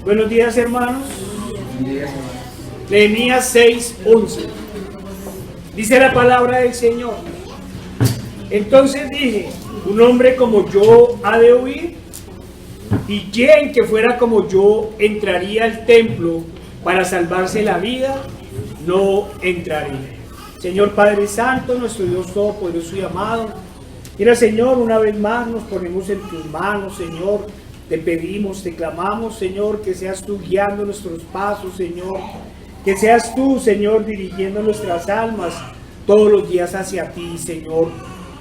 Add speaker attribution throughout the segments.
Speaker 1: Buenos días, hermanos. Nehemías 6:11. Dice la palabra del Señor: entonces dije, un hombre como yo ha de huir, y quien que fuera como yo entraría al templo para salvarse la vida, no entraría. Señor Padre Santo, nuestro Dios todopoderoso y amado, mira, Señor, una vez más nos ponemos en tus manos, Señor. Te pedimos, te clamamos, Señor, que seas tú guiando nuestros pasos, Señor. Que seas tú, Señor, dirigiendo nuestras almas todos los días hacia ti, Señor.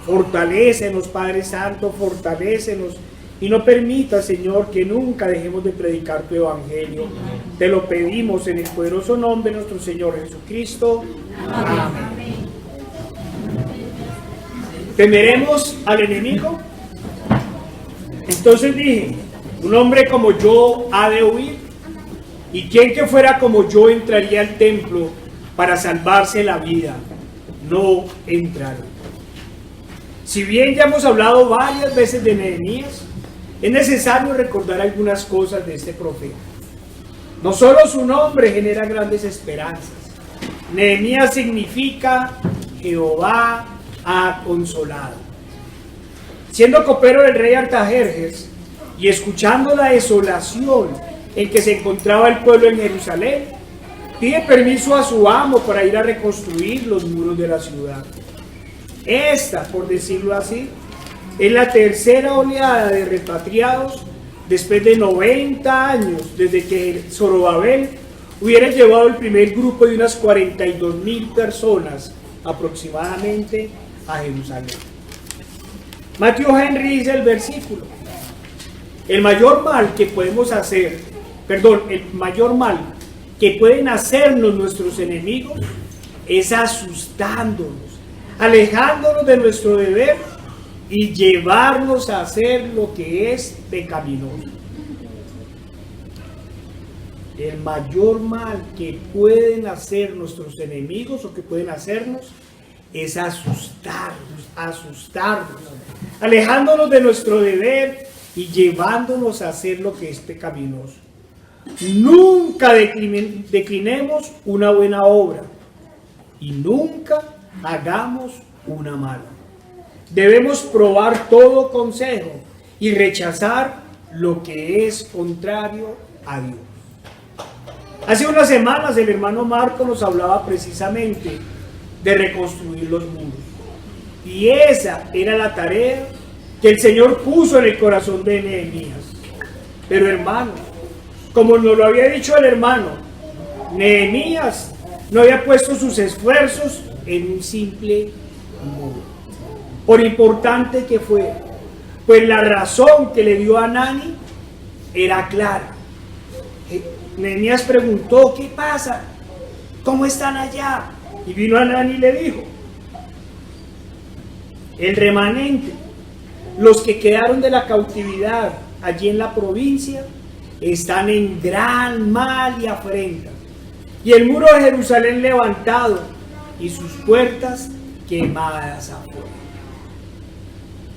Speaker 1: Fortalécenos, Padre Santo, fortalécenos. Y no permita, Señor, que nunca dejemos de predicar tu evangelio. Te lo pedimos en el poderoso nombre de nuestro Señor Jesucristo. Amén. ¿Temeremos al enemigo? Entonces dije, un hombre como yo ha de huir, y quien que fuera como yo entraría al templo para salvarse la vida, no entraría. Si bien ya hemos hablado varias veces de Nehemías, es necesario recordar algunas cosas de este profeta. No solo su nombre genera grandes esperanzas. Nehemías significa Jehová ha consolado. Siendo copero del rey Artajerjes y escuchando la desolación en que se encontraba el pueblo en Jerusalén, pide permiso a su amo para ir a reconstruir los muros de la ciudad. Esta, por decirlo así, es la tercera oleada de repatriados después de 90 años desde que Zorobabel hubiera llevado el primer grupo de unas 42,000 personas aproximadamente a Jerusalén. Matthew Henry dice el versículo: el mayor mal que pueden hacernos nuestros enemigos es asustándonos, alejándonos de nuestro deber y llevarnos a hacer lo que es pecaminoso. El mayor mal que pueden hacer nuestros enemigos o que pueden hacernos es asustarnos, alejándonos de nuestro deber y llevándonos a hacer lo que es pecaminoso. Nunca declinemos una buena obra y nunca hagamos una mala. Debemos probar todo consejo y rechazar lo que es contrario a Dios. Hace unas semanas el hermano Marco nos hablaba precisamente de reconstruir los muros. Y esa era la tarea que el Señor puso en el corazón de Nehemías. Pero hermanos, como nos lo había dicho el hermano, Nehemías no había puesto sus esfuerzos en un simple muro, por importante que fuera, pues la razón que le dio a Hanani era clara. Nehemías preguntó: ¿qué pasa? ¿Cómo están allá? Y vino Hanani y le dijo: el remanente, los que quedaron de la cautividad allí en la provincia, están en gran mal y afrenta, y el muro de Jerusalén levantado y sus puertas quemadas afuera.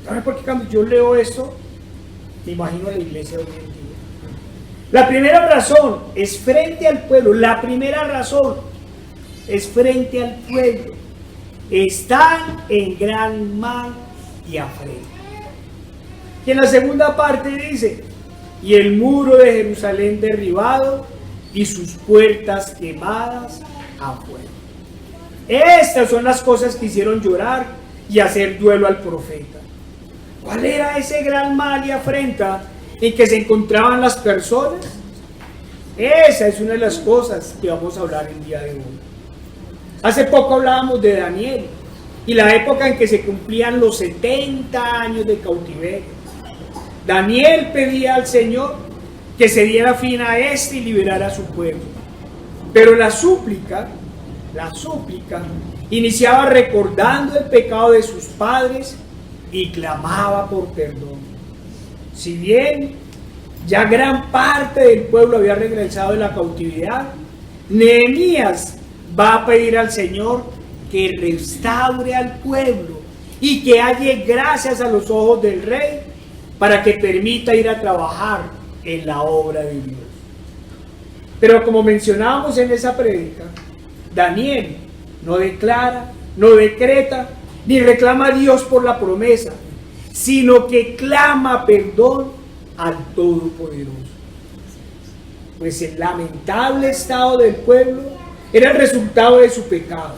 Speaker 1: ¿Saben por qué cuando yo leo esto me imagino a la iglesia hoy en día? La primera razón es frente al pueblo. La primera razón es frente al pueblo. Están en gran mal y afrenta. Y en la segunda parte dice: y el muro de Jerusalén derribado y sus puertas quemadas afuera. Estas son las cosas que hicieron llorar y hacer duelo al profeta. ¿Cuál era ese gran mal y afrenta en que se encontraban las personas? Esa es una de las cosas que vamos a hablar el día de hoy. Hace poco hablábamos de Daniel y la época en que se cumplían los 70 años de cautiverio. Daniel pedía al Señor que se diera fin a este y liberara a su pueblo. Pero la súplica iniciaba recordando el pecado de sus padres y clamaba por perdón. Si bien ya gran parte del pueblo había regresado de la cautividad, Nehemías va a pedir al Señor que restaure al pueblo y que halle gracias a los ojos del rey para que permita ir a trabajar en la obra de Dios. Pero como mencionábamos en esa prédica, Daniel no declara, no decreta, ni reclama a Dios por la promesa, sino que clama perdón al Todopoderoso. Pues el lamentable estado del pueblo era el resultado de su pecado.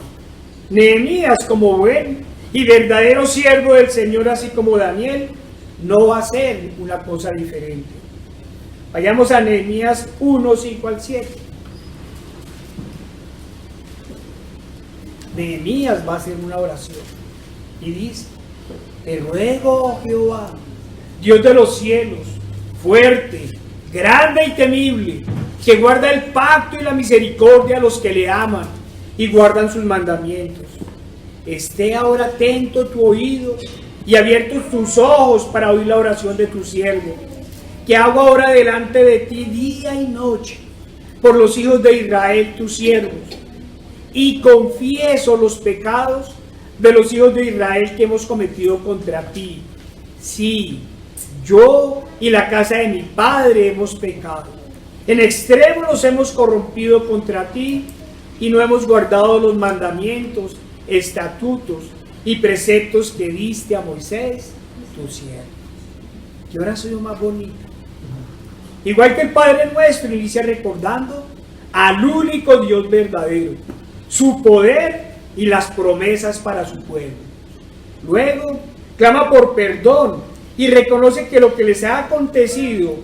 Speaker 1: Nehemías, como buen y verdadero siervo del Señor, así como Daniel, no va a hacer una cosa diferente. Vayamos a Nehemías 1, 5 al 7. Nehemías va a hacer una oración y dice: te ruego, oh Jehová, Dios de los cielos, fuerte, grande y temible, que guarda el pacto y la misericordia a los que le aman y guardan sus mandamientos. Esté ahora atento tu oído y abiertos tus ojos para oír la oración de tu siervo, que hago ahora delante de ti día y noche por los hijos de Israel, tus siervos, y confieso los pecados de los hijos de Israel que hemos cometido contra ti. Sí, yo y la casa de mi padre hemos pecado. En extremo nos hemos corrompido contra ti y no hemos guardado los mandamientos, estatutos y preceptos que diste a Moisés, tu siervo. ¿Qué oración más bonita? Igual que el Padre Nuestro, inicia recordando al único Dios verdadero, su poder y las promesas para su pueblo. Luego clama por perdón y reconoce que lo que les ha acontecido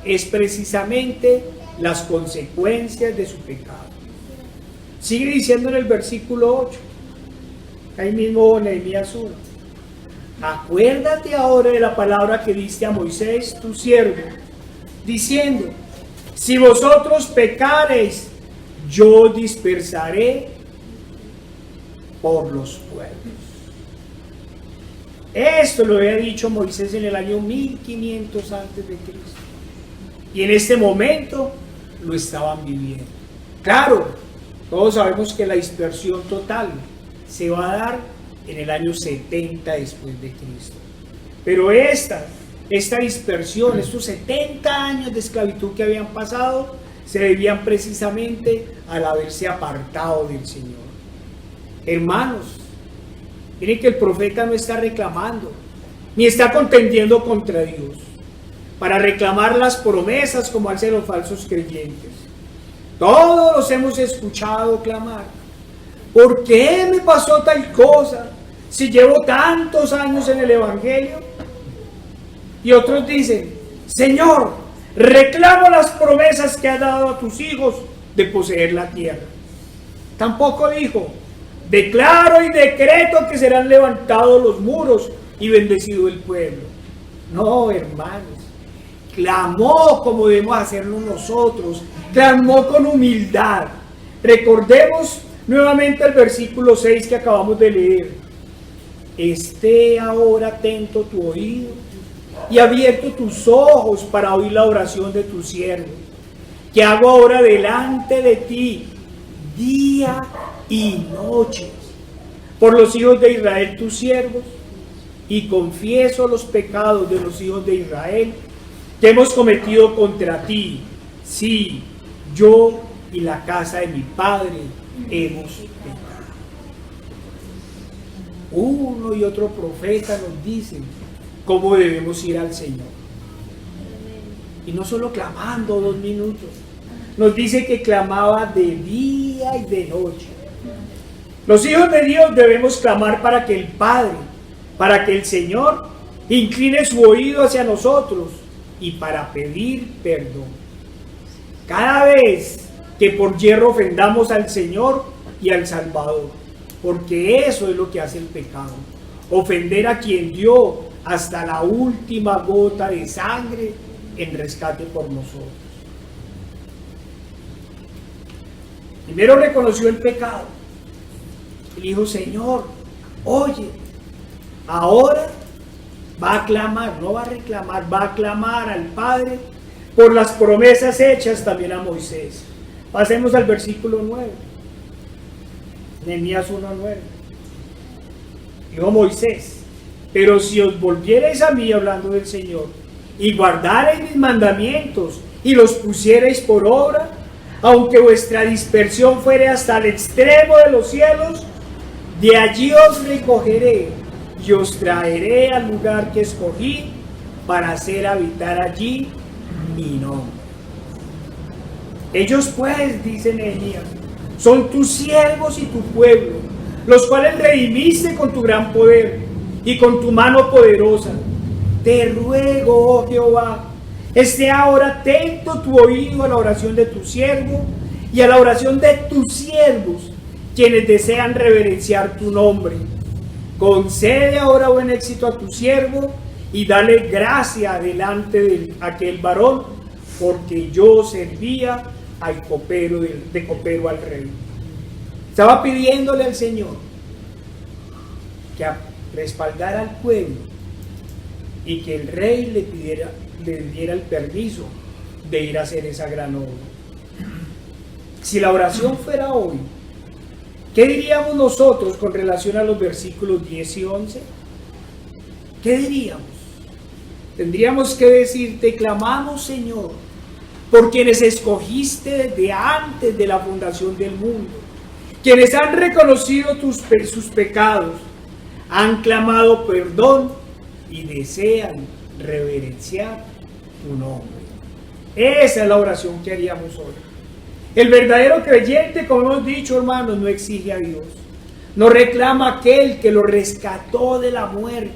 Speaker 1: es precisamente las consecuencias de su pecado. Sigue diciendo en el versículo 8, ahí mismo Nehemías 1: acuérdate ahora de la palabra que diste a Moisés, tu siervo, diciendo: si vosotros pecareis, yo dispersaré por los pueblos. Esto lo había dicho Moisés en el año 1500 antes de Cristo. Y en este momento lo estaban viviendo. Claro, todos sabemos que la dispersión total se va a dar en el año 70 después de Cristo. Pero esta dispersión, estos 70 años de esclavitud que habían pasado, se debían precisamente al haberse apartado del Señor. Hermanos, miren que el profeta no está reclamando, ni está contendiendo contra Dios, para reclamar las promesas como hacen los falsos creyentes. Todos los hemos escuchado clamar: ¿por qué me pasó tal cosa si llevo tantos años en el Evangelio? Y otros dicen: Señor, reclamo las promesas que has dado a tus hijos de poseer la tierra. Tampoco dijo: declaro y decreto que serán levantados los muros y bendecido el pueblo. No, hermanos, clamó como debemos hacerlo nosotros, clamó con humildad. Recordemos nuevamente el versículo 6 que acabamos de leer: esté ahora atento tu oído y abierto tus ojos para oír la oración de tu siervo, que hago ahora delante de ti día y noche por los hijos de Israel, tus siervos, y confieso los pecados de los hijos de Israel que hemos cometido contra ti. Sí, yo y la casa de mi padre hemos pecado. Uno y otro profeta nos dicen cómo debemos ir al Señor. Y no solo clamando 2 minutos, nos dice que clamaba de día y de noche. Los hijos de Dios debemos clamar para que el Padre, para que el Señor incline su oído hacia nosotros y para pedir perdón. Cada vez que por hierro ofendamos al Señor y al Salvador, porque eso es lo que hace el pecado: ofender a quien dio hasta la última gota de sangre en rescate por nosotros. Primero reconoció el pecado y dijo: Señor, oye, ahora va a clamar, no va a reclamar, va a clamar al Padre por las promesas hechas también a Moisés. Pasemos al versículo 9, Nehemías 1:9. Dijo Moisés: pero si os volviereis a mí, hablando del Señor, y guardareis mis mandamientos y los pusiereis por obra, aunque vuestra dispersión fuere hasta el extremo de los cielos, de allí os recogeré y os traeré al lugar que escogí para hacer habitar allí mi nombre. Ellos pues, dice Nehemías, son tus siervos y tu pueblo, los cuales redimiste con tu gran poder y con tu mano poderosa. Te ruego, oh Jehová, esté ahora atento tu oído a la oración de tu siervo y a la oración de tus siervos, quienes desean reverenciar tu nombre. Concede ahora buen éxito a tu siervo y dale gracia delante de aquel varón, porque yo servía de copero al rey. Estaba pidiéndole al Señor que respaldara al pueblo y que el rey le diera el permiso de ir a hacer esa gran obra. Si la oración fuera hoy, ¿qué diríamos nosotros con relación a los versículos 10 y 11? ¿Qué diríamos? Tendríamos que decir: te clamamos, Señor, por quienes escogiste desde antes de la fundación del mundo, quienes han reconocido sus pecados, han clamado perdón y desean reverenciar tu nombre. Esa es la oración que haríamos hoy. El verdadero creyente, como hemos dicho, hermanos, no exige a Dios, no reclama a aquel que lo rescató de la muerte.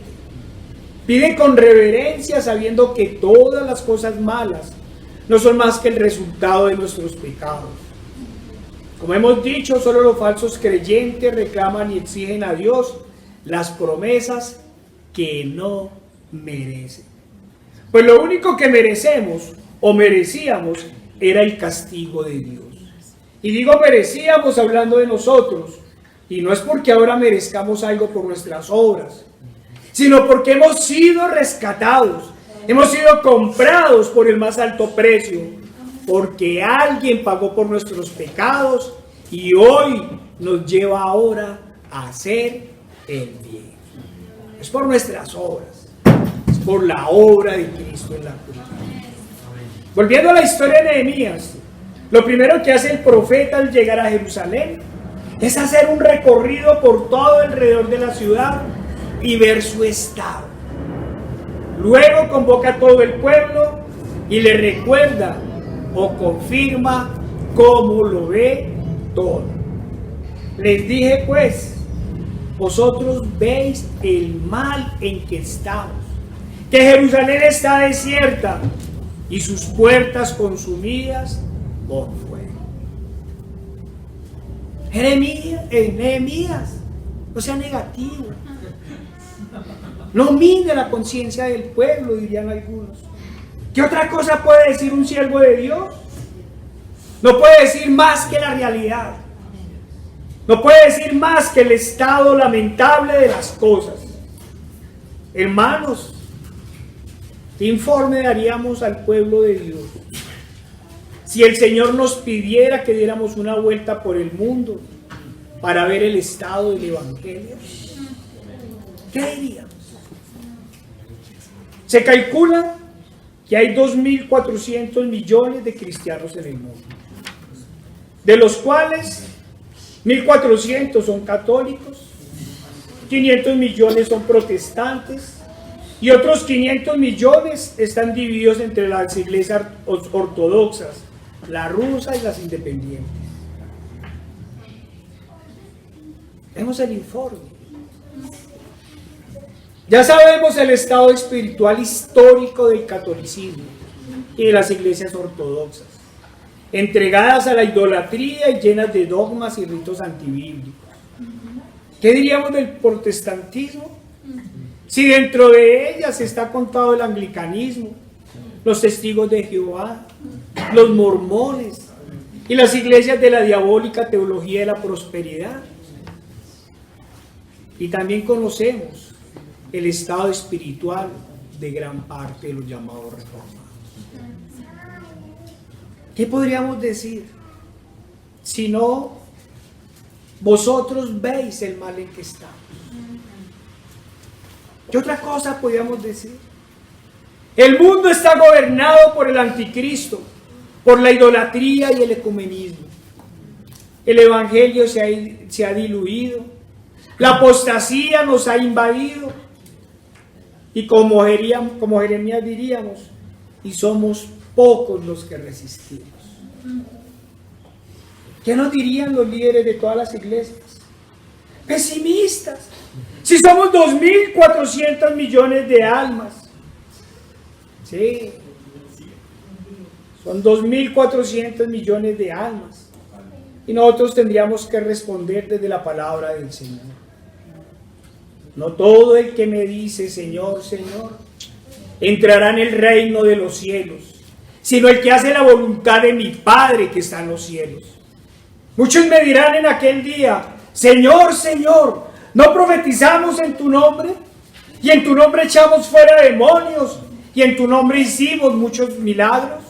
Speaker 1: Pide con reverencia, sabiendo que todas las cosas malas no son más que el resultado de nuestros pecados. Como hemos dicho, solo los falsos creyentes reclaman y exigen a Dios las promesas que no merecen. Pues lo único que merecemos o merecíamos era el castigo de Dios. Y digo merecíamos hablando de nosotros, y no es porque ahora merezcamos algo por nuestras obras, sino porque hemos sido rescatados, hemos sido comprados por el más alto precio, porque alguien pagó por nuestros pecados y hoy nos lleva ahora a hacer el bien. Es por nuestras obras, es por la obra de Cristo en la cruz. Volviendo a la historia de Nehemías, lo primero que hace el profeta al llegar a Jerusalén es hacer un recorrido por todo alrededor de la ciudad y ver su estado. Luego convoca a todo el pueblo y le recuerda o confirma cómo lo ve todo. Les dije pues, vosotros veis el mal en que estamos, que Jerusalén está desierta y sus puertas consumidas por fuego. Nehemías, no sea negativo. No mide la conciencia del pueblo, dirían algunos. ¿Qué otra cosa puede decir un siervo de Dios? No puede decir más que la realidad. No puede decir más que el estado lamentable de las cosas. Hermanos, ¿qué informe daríamos al pueblo de Dios si el Señor nos pidiera que diéramos una vuelta por el mundo para ver el estado del Evangelio? ¿Qué diríamos? Se calcula que hay 2.400 millones de cristianos en el mundo, de los cuales 1.400 son católicos, 500 millones son protestantes y otros 500 millones están divididos entre las iglesias ortodoxas, la rusa y las independientes. Vemos el informe. Ya sabemos el estado espiritual histórico del catolicismo y de las iglesias ortodoxas, entregadas a la idolatría y llenas de dogmas y ritos antibíblicos. ¿Qué diríamos del protestantismo? Si dentro de ellas está contado el anglicanismo, los testigos de Jehová, los mormones y las iglesias de la diabólica teología de la prosperidad. Y también conocemos el estado espiritual de gran parte de los llamados reformados. ¿Qué podríamos decir? Si no, vosotros veis el mal en que estamos. ¿Qué otra cosa podríamos decir? El mundo está gobernado por el anticristo, por la idolatría y el ecumenismo. El evangelio se ha diluido, la apostasía nos ha invadido y como Jeremías diríamos, y somos pocos los que resistimos. ¿Qué nos dirían los líderes de todas las iglesias? Pesimistas. Si somos 2.400 millones de almas. Sí. Son 2.400 millones de almas. Y nosotros tendríamos que responder desde la palabra del Señor. No todo el que me dice Señor, Señor, entrará en el reino de los cielos, sino el que hace la voluntad de mi Padre que está en los cielos. Muchos me dirán en aquel día, Señor, Señor, ¿no profetizamos en tu nombre? Y en tu nombre echamos fuera demonios, y en tu nombre hicimos muchos milagros.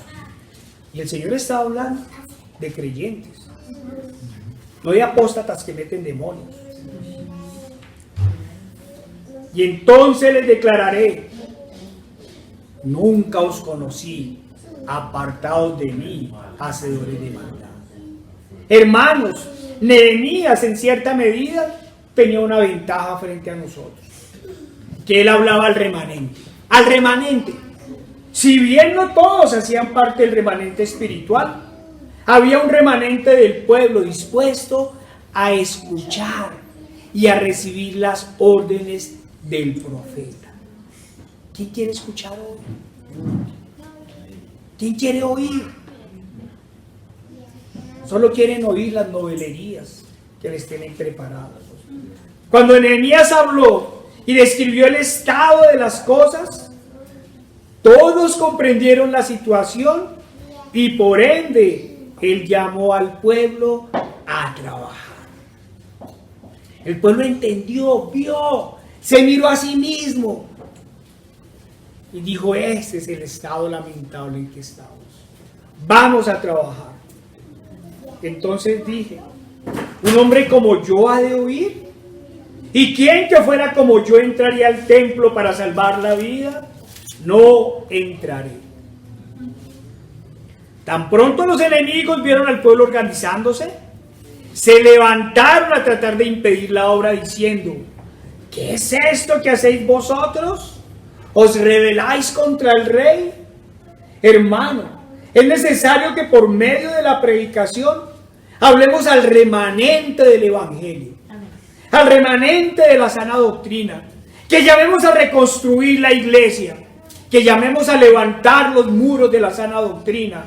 Speaker 1: Y el Señor está hablando de creyentes, no de apóstatas que meten demonios. Y entonces les declararé, nunca os conocí, apartados de mí, hacedores de maldad. Hermanos, Nehemías en cierta medida tenía una ventaja frente a nosotros, que él hablaba al remanente. Al remanente, si bien no todos hacían parte del remanente espiritual, había un remanente del pueblo dispuesto a escuchar y a recibir las órdenes del profeta. ¿Quién quiere escuchar hoy? ¿Quién quiere oír? Solo quieren oír las novelerías que les tienen preparadas. Cuando Nehemías habló y describió el estado de las cosas, todos comprendieron la situación y por ende él llamó al pueblo a trabajar. El pueblo entendió, vio, se miró a sí mismo y dijo, este es el estado lamentable en que estamos. Vamos a trabajar. Entonces dije, un hombre como yo ha de oír. ¿Y quién que fuera como yo entraría al templo para salvar la vida? No entraré. Tan pronto los enemigos vieron al pueblo organizándose, se levantaron a tratar de impedir la obra diciendo, ¿qué es esto que hacéis vosotros? ¿Os rebeláis contra el rey? Hermano, es necesario que por medio de la predicación hablemos al remanente del evangelio, al remanente de la sana doctrina, que llamemos a reconstruir la iglesia, que llamemos a levantar los muros de la sana doctrina.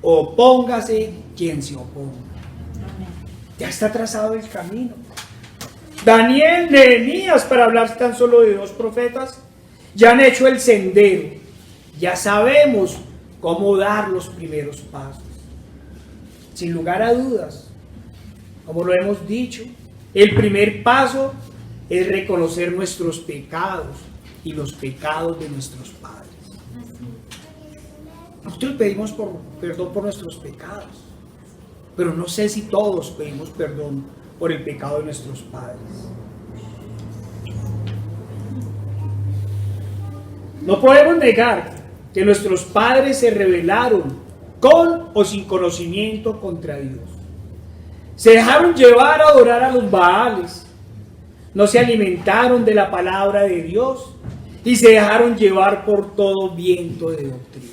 Speaker 1: Opóngase quien se oponga. Ya está trazado el camino. Daniel, Nehemías, para hablar tan solo de dos profetas, ya han hecho el sendero. Ya sabemos cómo dar los primeros pasos. Sin lugar a dudas, como lo hemos dicho, el primer paso es reconocer nuestros pecados y los pecados de nuestros padres. Nosotros pedimos perdón por nuestros pecados, pero no sé si todos pedimos perdón por el pecado de nuestros padres. No podemos negar que nuestros padres se rebelaron con o sin conocimiento contra Dios. Se dejaron llevar a adorar a los Baales, no se alimentaron de la palabra de Dios y se dejaron llevar por todo viento de doctrina.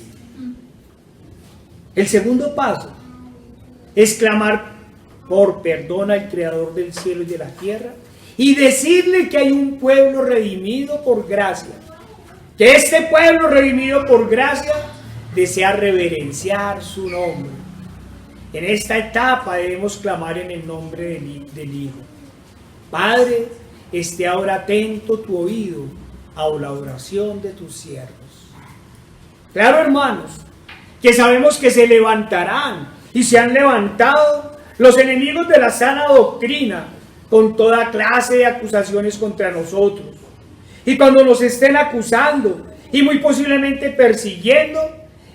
Speaker 1: El segundo paso es clamar por perdón al Creador del cielo y de la tierra y decirle que hay un pueblo redimido por gracia, que este pueblo redimido por gracia desea reverenciar su nombre. En esta etapa debemos clamar en el nombre del Hijo. Padre, esté ahora atento tu oído a la oración de tus siervos. Claro, hermanos, que sabemos que se levantarán y se han levantado los enemigos de la sana doctrina con toda clase de acusaciones contra nosotros. Y cuando nos estén acusando y muy posiblemente persiguiendo,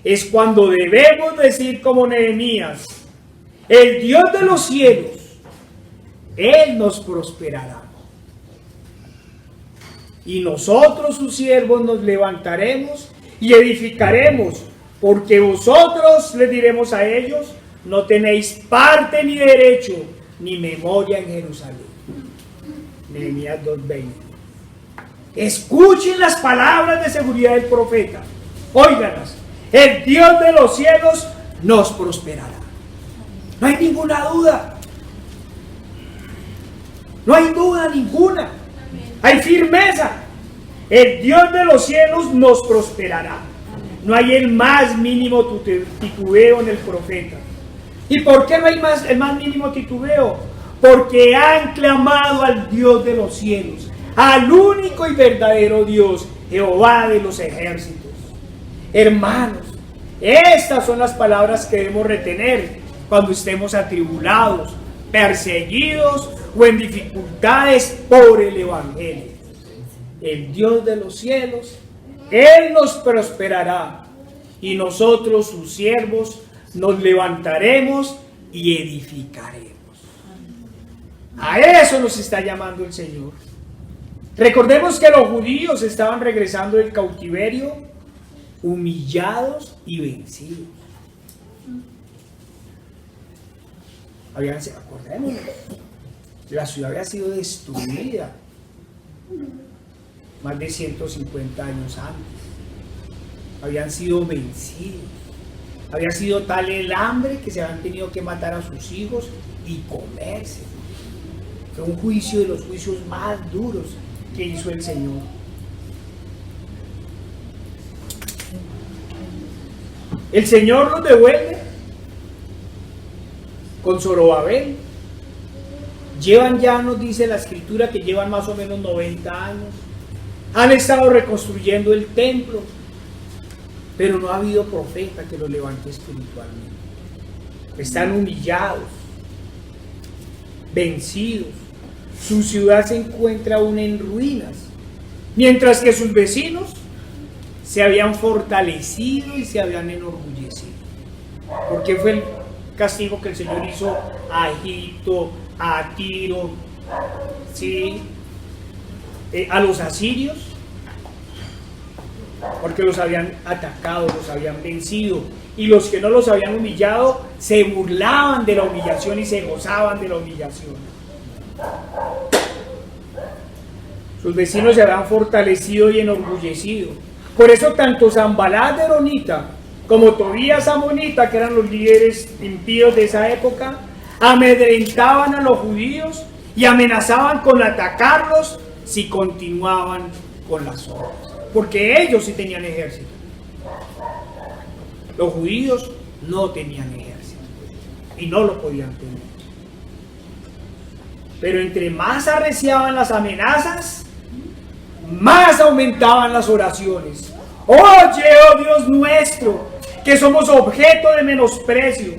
Speaker 1: es cuando debemos decir como Nehemías, el Dios de los cielos, Él nos prosperará. Y nosotros sus siervos nos levantaremos y edificaremos porque vosotros, les diremos a ellos, no tenéis parte ni derecho, ni memoria en Jerusalén. Nehemías 2:20. Escuchen las palabras de seguridad del profeta. Óiganlas. El Dios de los cielos nos prosperará. No hay ninguna duda. No hay duda ninguna. Hay firmeza. El Dios de los cielos nos prosperará. No hay el más mínimo titubeo en el profeta. ¿Y por qué no hay el más mínimo titubeo? Porque han clamado al Dios de los cielos, al único y verdadero Dios, Jehová de los ejércitos. Hermanos, estas son las palabras que debemos retener cuando estemos atribulados, perseguidos o en dificultades por el Evangelio. El Dios de los cielos, Él nos prosperará, y nosotros, sus siervos, nos levantaremos y edificaremos. A eso nos está llamando el Señor. Recordemos que los judíos estaban regresando del cautiverio, humillados y vencidos. Acordémonos, la ciudad había sido destruida más de 150 años antes. Habían sido vencidos. Había sido tal el hambre que se habían tenido que matar a sus hijos y comerse. Fue un juicio de los juicios más duros que hizo el Señor. El Señor los devuelve con Zorobabel. Llevan ya, nos dice la Escritura, que llevan más o menos 90 años. Han estado reconstruyendo el templo, pero no ha habido profeta que los levante espiritualmente. Están humillados, vencidos. Su ciudad se encuentra aún en ruinas, mientras que sus vecinos se habían fortalecido y se habían enorgullecido. Porque fue el castigo que el Señor hizo a Egipto, a Tiro, ¿sí? A los asirios, porque los habían atacado, los habían vencido, y los que no los habían humillado se burlaban de la humillación y se gozaban de la humillación. Sus vecinos se habían fortalecido y enorgullecido. Por eso tanto Sanbalat de Horonita como Tobías Amonita, que eran los líderes impíos de esa época, amedrentaban a los judíos y amenazaban con atacarlos si continuaban con las obras, porque ellos sí tenían ejército. Los judíos no tenían ejército y no lo podían tener. Pero entre más arreciaban las amenazas, más aumentaban las oraciones. Oye, oh Dios nuestro, que somos objeto de menosprecio,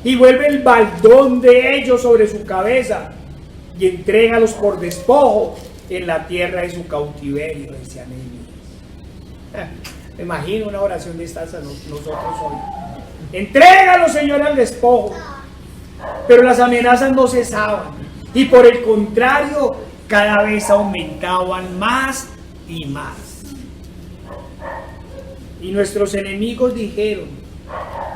Speaker 1: y vuelve el baldón de ellos sobre su cabeza y entrégalos por despojo en la tierra de su cautiverio, decían ellos. Me imagino una oración de estas a nosotros hoy. Entrégalos, Señor, al despojo. Pero las amenazas no cesaban, y por el contrario, cada vez aumentaban más y más. Y nuestros enemigos dijeron: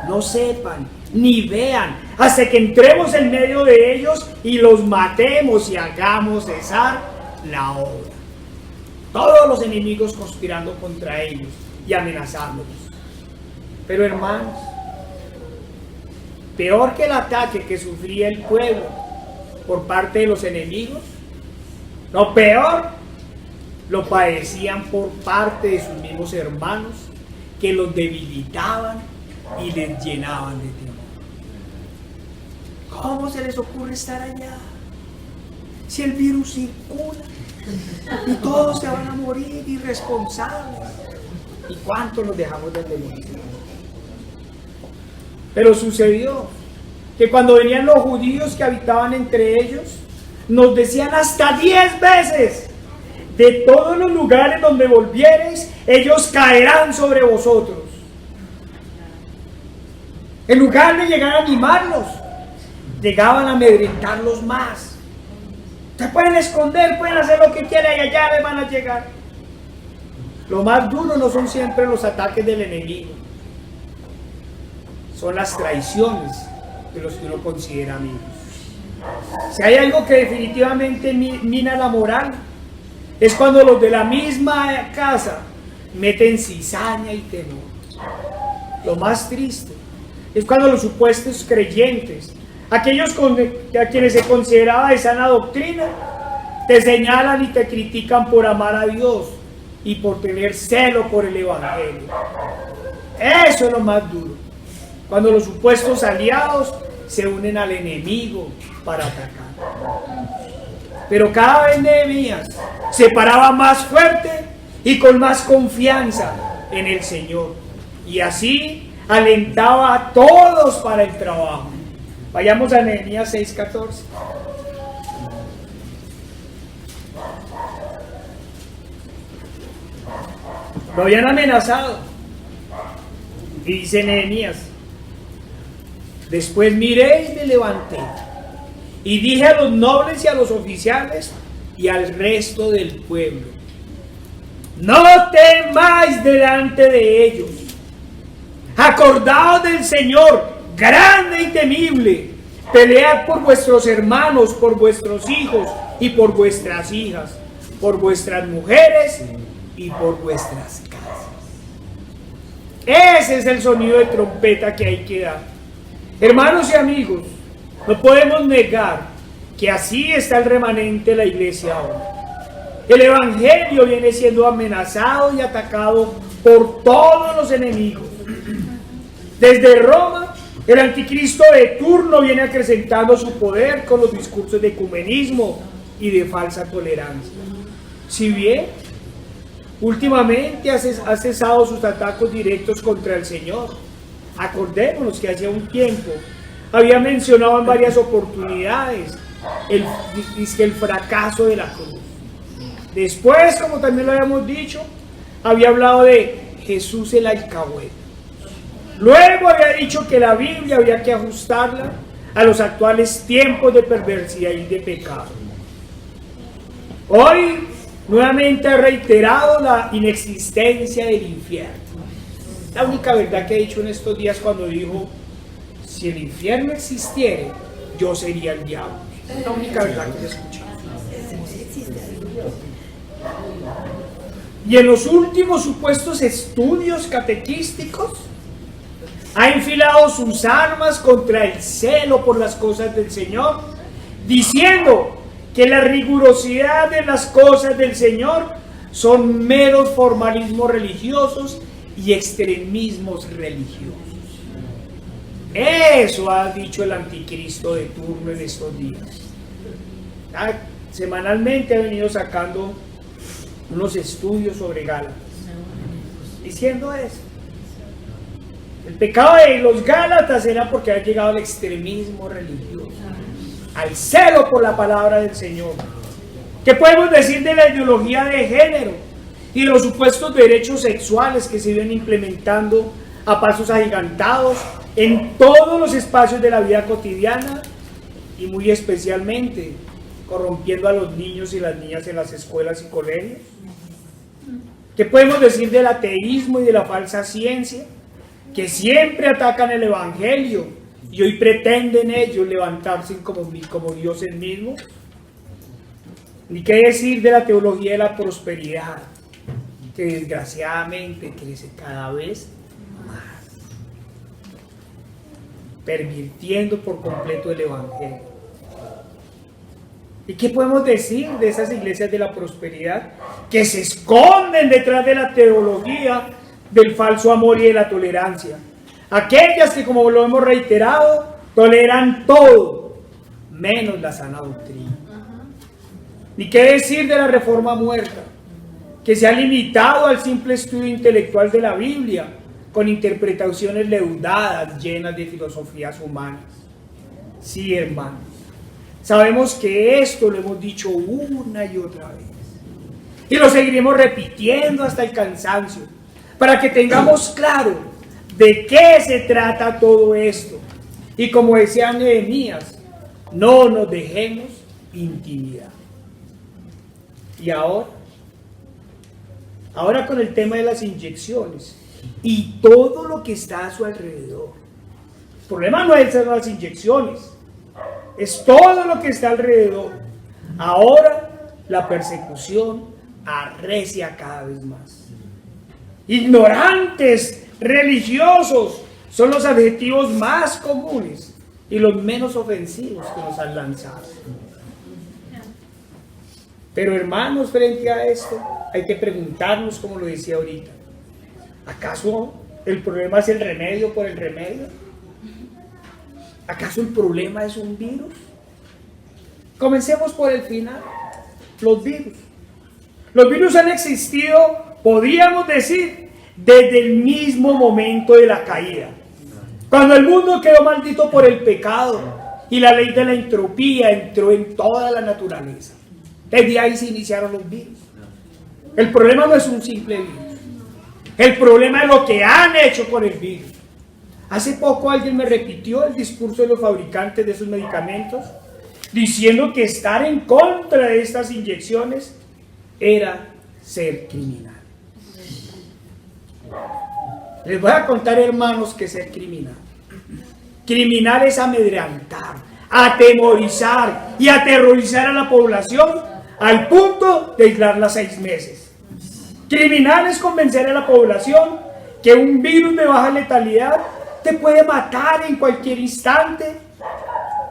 Speaker 1: no sepan ni vean hasta que entremos en medio de ellos y los matemos y hagamos cesar la obra. Todos los enemigos conspirando contra ellos y amenazándolos. Pero hermanos, peor que el ataque que sufría el pueblo por parte de los enemigos, lo peor lo padecían por parte de sus mismos hermanos, que los debilitaban y les llenaban de temor. ¿Cómo se les ocurre estar allá? Si el virus circula y todos se van a morir irresponsables. ¿Y cuántos nos dejamos de morir? Pero sucedió que cuando venían los judíos que habitaban entre ellos, nos decían hasta 10 veces: de todos los lugares donde volviereis, ellos caerán sobre vosotros. En lugar de llegar a animarlos, llegaban a amedrentarlos más. Se pueden esconder, pueden hacer lo que quieran y allá les van a llegar. Lo más duro no son siempre los ataques del enemigo, son las traiciones de los que uno considera amigos. Si hay algo que definitivamente mina la moral, es cuando los de la misma casa meten cizaña y temor. Lo más triste es cuando los supuestos creyentes, aquellos a quienes se consideraba de sana doctrina, te señalan y te critican por amar a Dios y por tener celo por el Evangelio. Eso es lo más duro, cuando los supuestos aliados se unen al enemigo para atacar. Pero cada vez Nehemías se paraba más fuerte y con más confianza en el Señor, y así alentaba a todos para el trabajo. Vayamos a Nehemías 6:14. Lo habían amenazado. Y dice Nehemías: después miré y me levanté, y dije a los nobles y a los oficiales y al resto del pueblo: no temáis delante de ellos. Acordaos del Señor, grande y temible. Pelead por vuestros hermanos, por vuestros hijos y por vuestras hijas, por vuestras mujeres y por vuestras casas. Ese es el sonido de trompeta que hay que dar. Hermanos y amigos, no podemos negar que así está el remanente de la iglesia ahora. El Evangelio viene siendo amenazado y atacado por todos los enemigos. Desde Roma, el anticristo de turno viene acrecentando su poder con los discursos de ecumenismo y de falsa tolerancia. Si bien últimamente ha cesado sus ataques directos contra el Señor, acordémonos que hace un tiempo había mencionado en varias oportunidades el fracaso de la cruz. Después, como también lo habíamos dicho, había hablado de Jesús el alcahuete. Luego había dicho que la Biblia había que ajustarla a los actuales tiempos de perversidad y de pecado. Hoy nuevamente ha reiterado la inexistencia del infierno. La única verdad que ha dicho en estos días cuando dijo: si el infierno existiera, yo sería el diablo. Es la única verdad que he escuchado. Y en los últimos supuestos estudios catequísticos ha enfilado sus armas contra el celo por las cosas del Señor, diciendo que la rigurosidad de las cosas del Señor son meros formalismos religiosos y extremismos religiosos. Eso ha dicho el anticristo de turno en estos días. Semanalmente ha venido sacando unos estudios sobre Gálatas, diciendo eso. El pecado de los Gálatas era porque había llegado al extremismo religioso, al celo por la palabra del Señor. ¿Qué podemos decir de la ideología de género y los supuestos derechos sexuales que se vienen implementando a pasos agigantados en todos los espacios de la vida cotidiana, y muy especialmente corrompiendo a los niños y las niñas en las escuelas y colegios? ¿Qué podemos decir del ateísmo y de la falsa ciencia, que siempre atacan el Evangelio y hoy pretenden ellos levantarse como dioses mismos? Ni qué decir de la teología de la prosperidad, que desgraciadamente crece cada vez más, pervirtiendo por completo el Evangelio. ¿Y qué podemos decir de esas iglesias de la prosperidad que se esconden detrás de la teología del falso amor y de la tolerancia? Aquellas que, como lo hemos reiterado, toleran todo menos la sana doctrina. Ni qué decir de la reforma muerta, que se ha limitado al simple estudio intelectual de la Biblia, con interpretaciones leudadas, llenas de filosofías humanas. Sí, hermanos, sabemos que esto lo hemos dicho una y otra vez, y lo seguiremos repitiendo hasta el cansancio, para que tengamos claro de qué se trata todo esto. Y como decía Nehemías, no nos dejemos intimidar. Y ahora con el tema de las inyecciones y todo lo que está a su alrededor, problema no es las inyecciones, es todo lo que está alrededor. Ahora la persecución arrecia cada vez más. Ignorantes, religiosos, son los adjetivos más comunes y los menos ofensivos que nos han lanzado. Pero hermanos, frente a esto, hay que preguntarnos, como lo decía ahorita, ¿acaso el problema es el remedio por el remedio? ¿Acaso el problema es un virus? Comencemos por el final, los virus. Los virus han existido, podríamos decir, desde el mismo momento de la caída. Cuando el mundo quedó maldito por el pecado y la ley de la entropía entró en toda la naturaleza. Desde ahí se iniciaron los virus. El problema no es un simple virus. El problema es lo que han hecho con el virus. Hace poco alguien me repitió el discurso de los fabricantes de esos medicamentos, diciendo que estar en contra de estas inyecciones era ser criminal. Les voy a contar, hermanos, que ser criminal. Criminal es amedrentar, atemorizar y aterrorizar a la población al punto de aislarla 6 meses. Criminal es convencer a la población que un virus de baja letalidad te puede matar en cualquier instante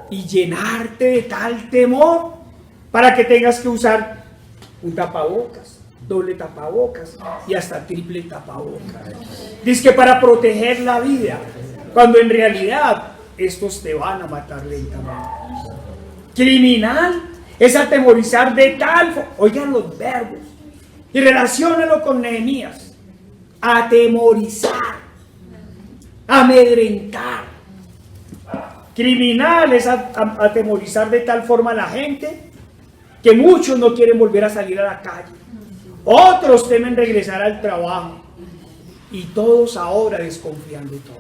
Speaker 1: y llenarte de tal temor para que tengas que usar un tapabocas, doble tapabocas y hasta triple tapabocas. Dice que para proteger la vida, cuando en realidad estos te van a matar lentamente. Criminal es atemorizar de tal forma, oigan los verbos, y relaciónalo con Nehemías: atemorizar, amedrentar. Criminal es atemorizar de tal forma a la gente que muchos no quieren volver a salir a la calle, otros temen regresar al trabajo y todos ahora desconfían de todo.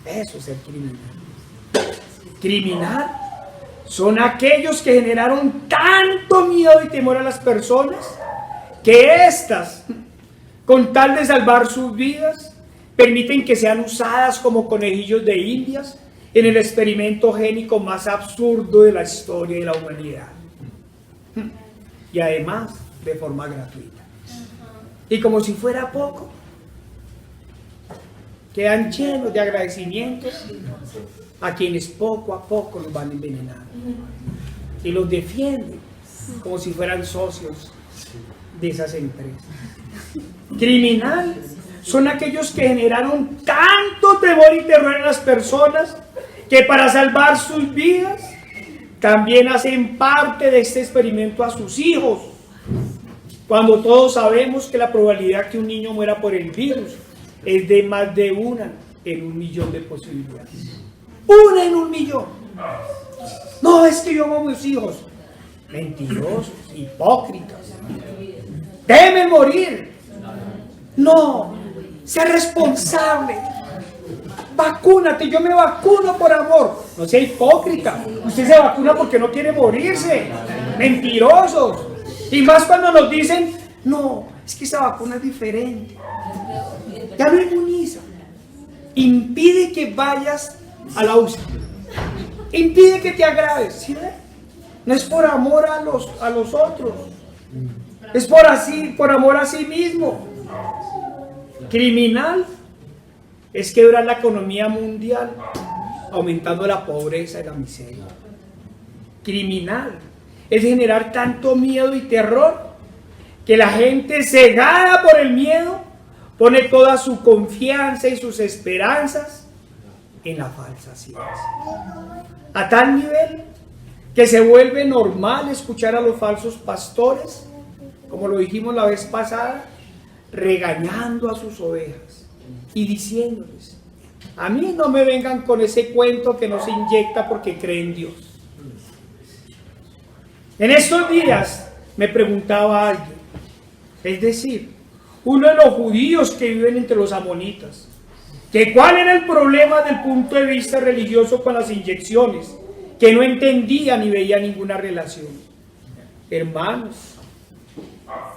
Speaker 1: Eso es ser criminal. Criminal son aquellos que generaron tanto miedo y temor a las personas que éstas, con tal de salvar sus vidas, permiten que sean usadas como conejillos de indias en el experimento génico más absurdo de la historia de la humanidad. Y además, de forma gratuita. Y como si fuera poco, quedan llenos de agradecimientos a quienes poco a poco los van envenenando. Y los defienden como si fueran socios de esas empresas. Criminal son aquellos que generaron tanto temor y terror en las personas que para salvar sus vidas también hacen parte de este experimento a sus hijos, cuando todos sabemos que la probabilidad que un niño muera por el virus es de más de 1 en 1.000.000 de posibilidades. 1 en 1.000.000. No, es que yo amo a mis hijos. Mentirosos, hipócritas. Temen morir. No, sé responsable. Vacúnate, yo me vacuno por amor. No sea hipócrita. Usted se vacuna porque no quiere morirse. Mentirosos. Y más cuando nos dicen, no, es que esa vacuna es diferente. Ya no inmuniza. Impide que vayas a la UCI. Impide que te agraves. ¿Sí? No es por amor a los otros. Es por amor a sí mismo. Criminal es quebrar la economía mundial, aumentando la pobreza y la miseria. Criminal es generar tanto miedo y terror que la gente, cegada por el miedo, pone toda su confianza y sus esperanzas en la falsa ciencia. A tal nivel que se vuelve normal escuchar a los falsos pastores, como lo dijimos la vez pasada, regañando a sus ovejas y diciéndoles: a mí no me vengan con ese cuento que no se inyecta porque cree en Dios. En estos días me preguntaba alguien, es decir, uno de los judíos que viven entre los amonitas, que cuál era el problema desde el punto de vista religioso con las inyecciones, que no entendía ni veía ninguna relación. Hermanos,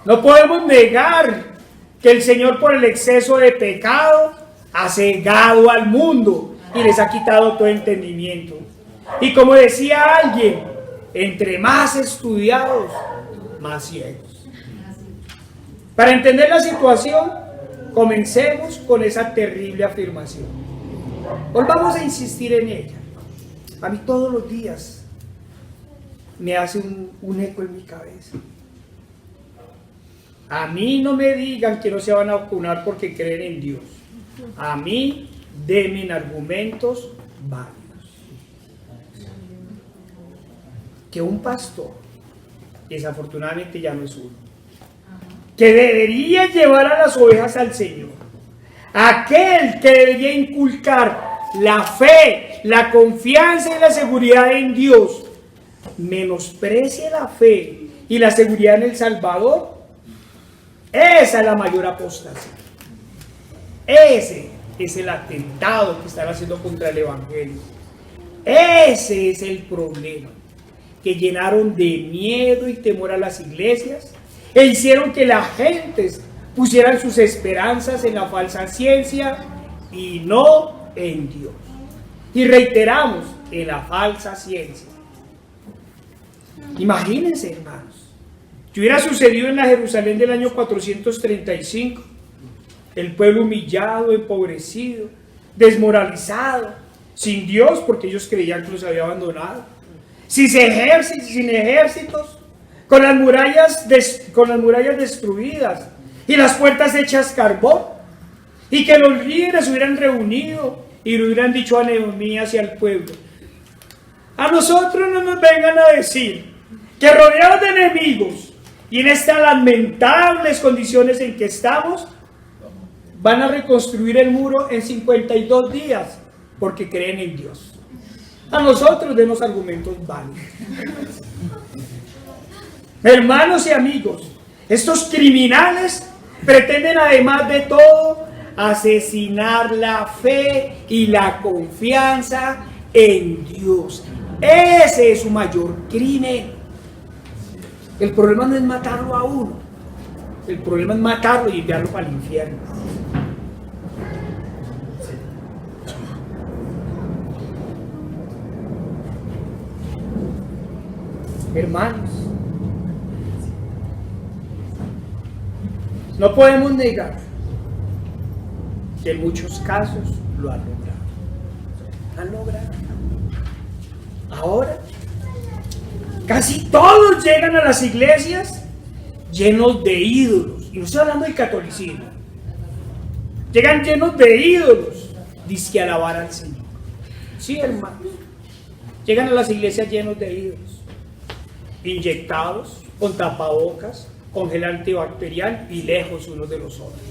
Speaker 1: no podemos negar que el Señor, por el exceso de pecado, ha cegado al mundo y les ha quitado todo entendimiento. Y como decía alguien, entre más estudiados, más ciegos. Para entender la situación, comencemos con esa terrible afirmación. Volvamos a insistir en ella. A mí todos los días me hace un eco en mi cabeza. A mí no me digan que no se van a vacunar porque creen en Dios. A mí denme argumentos válidos. Que un pastor, desafortunadamente ya no es uno, que debería llevar a las ovejas al Señor, aquel que debería inculcar la fe, la confianza y la seguridad en Dios, menosprecie la fe y la seguridad en el Salvador, esa es la mayor apostasía. Ese es el atentado que están haciendo contra el Evangelio. Ese es el problema, que llenaron de miedo y temor a las iglesias e hicieron que las gentes pusieran sus esperanzas en la falsa ciencia y no en Dios. Y reiteramos, en la falsa ciencia. Imagínense, hermanos, que hubiera sucedido en la Jerusalén del año 435, el pueblo humillado, empobrecido, desmoralizado, sin Dios porque ellos creían que los había abandonado, sin ejércitos, con las murallas destruidas y las puertas hechas carbón, y que los líderes hubieran reunido y le hubieran dicho a Nehemías y al pueblo: a nosotros no nos vengan a decir que rodeados de enemigos y en estas lamentables condiciones en que estamos, van a reconstruir el muro en 52 días porque creen en Dios. A nosotros denos argumentos válidos. Hermanos y amigos, estos criminales pretenden, además de todo, asesinar la fe y la confianza en Dios. Ese es su mayor crimen. El problema no es matarlo a uno, el problema es matarlo y enviarlo para el infierno. Hermanos, no podemos negar que en muchos casos lo han logrado. Han logrado. Ahora, casi todos llegan a las iglesias llenos de ídolos. Y no estoy hablando del catolicismo. Llegan llenos de ídolos, dizque alabar al Señor. Sí, hermanos. Llegan a las iglesias llenos de ídolos, inyectados, con tapabocas, con gel antibacterial y lejos unos de los otros.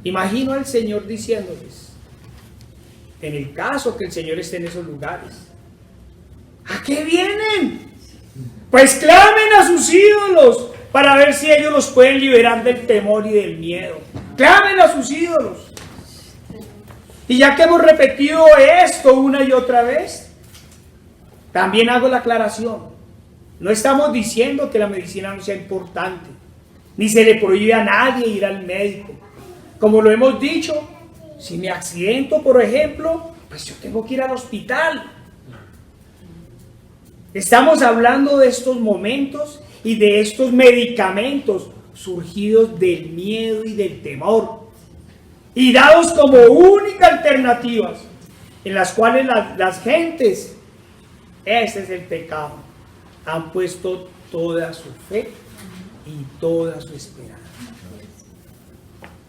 Speaker 1: Imagino al Señor diciéndoles, en el caso que el Señor esté en esos lugares: ¿a qué vienen? Pues clamen a sus ídolos para ver si ellos los pueden liberar del temor y del miedo. Clamen a sus ídolos. Y ya que hemos repetido esto una y otra vez, también hago la aclaración. No estamos diciendo que la medicina no sea importante, ni se le prohíbe a nadie ir al médico. Como lo hemos dicho, si me accidento, por ejemplo, pues yo tengo que ir al hospital. Estamos hablando de estos momentos y de estos medicamentos surgidos del miedo y del temor, y dados como única alternativas, en las cuales las gentes, ese es el pecado, han puesto toda su fe y toda su esperanza.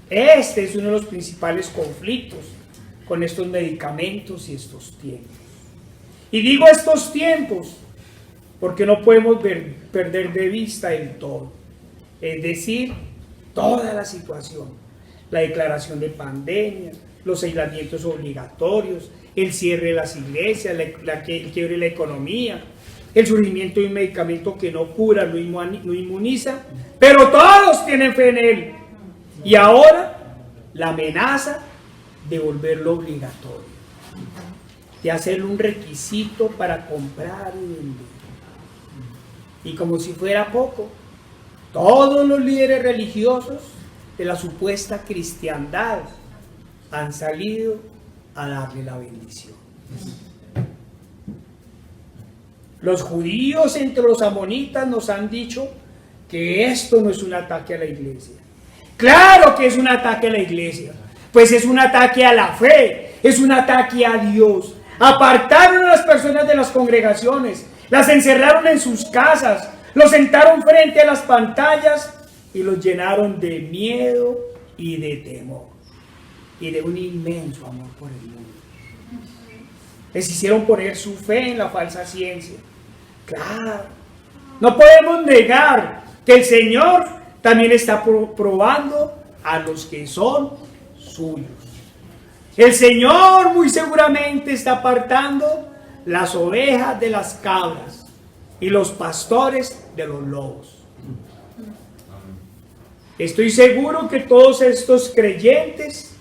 Speaker 1: Este es uno de los principales conflictos con estos medicamentos y estos tiempos. Y digo estos tiempos porque no podemos perder de vista el todo. Es decir, toda la situación, la declaración de pandemia, los aislamientos obligatorios, el cierre de las iglesias, el quiebre de la economía, el surgimiento de un medicamento que no cura, no inmuniza, pero todos tienen fe en él. Y ahora la amenaza de volverlo obligatorio, de hacerlo un requisito para comprar y vender. Y como si fuera poco, todos los líderes religiosos de la supuesta cristiandad han salido a darle la bendición. Los judíos entre los amonitas nos han dicho que esto no es un ataque a la iglesia. Claro que es un ataque a la iglesia, pues es un ataque a la fe, es un ataque a Dios. Apartaron a las personas de las congregaciones, las encerraron en sus casas, los sentaron frente a las pantallas y los llenaron de miedo y de temor y de un inmenso amor por el mundo. Les hicieron poner su fe en la falsa ciencia. Claro, no podemos negar que el Señor también está probando a los que son suyos. El Señor muy seguramente está apartando las ovejas de las cabras y los pastores de los lobos. Estoy seguro que todos estos creyentes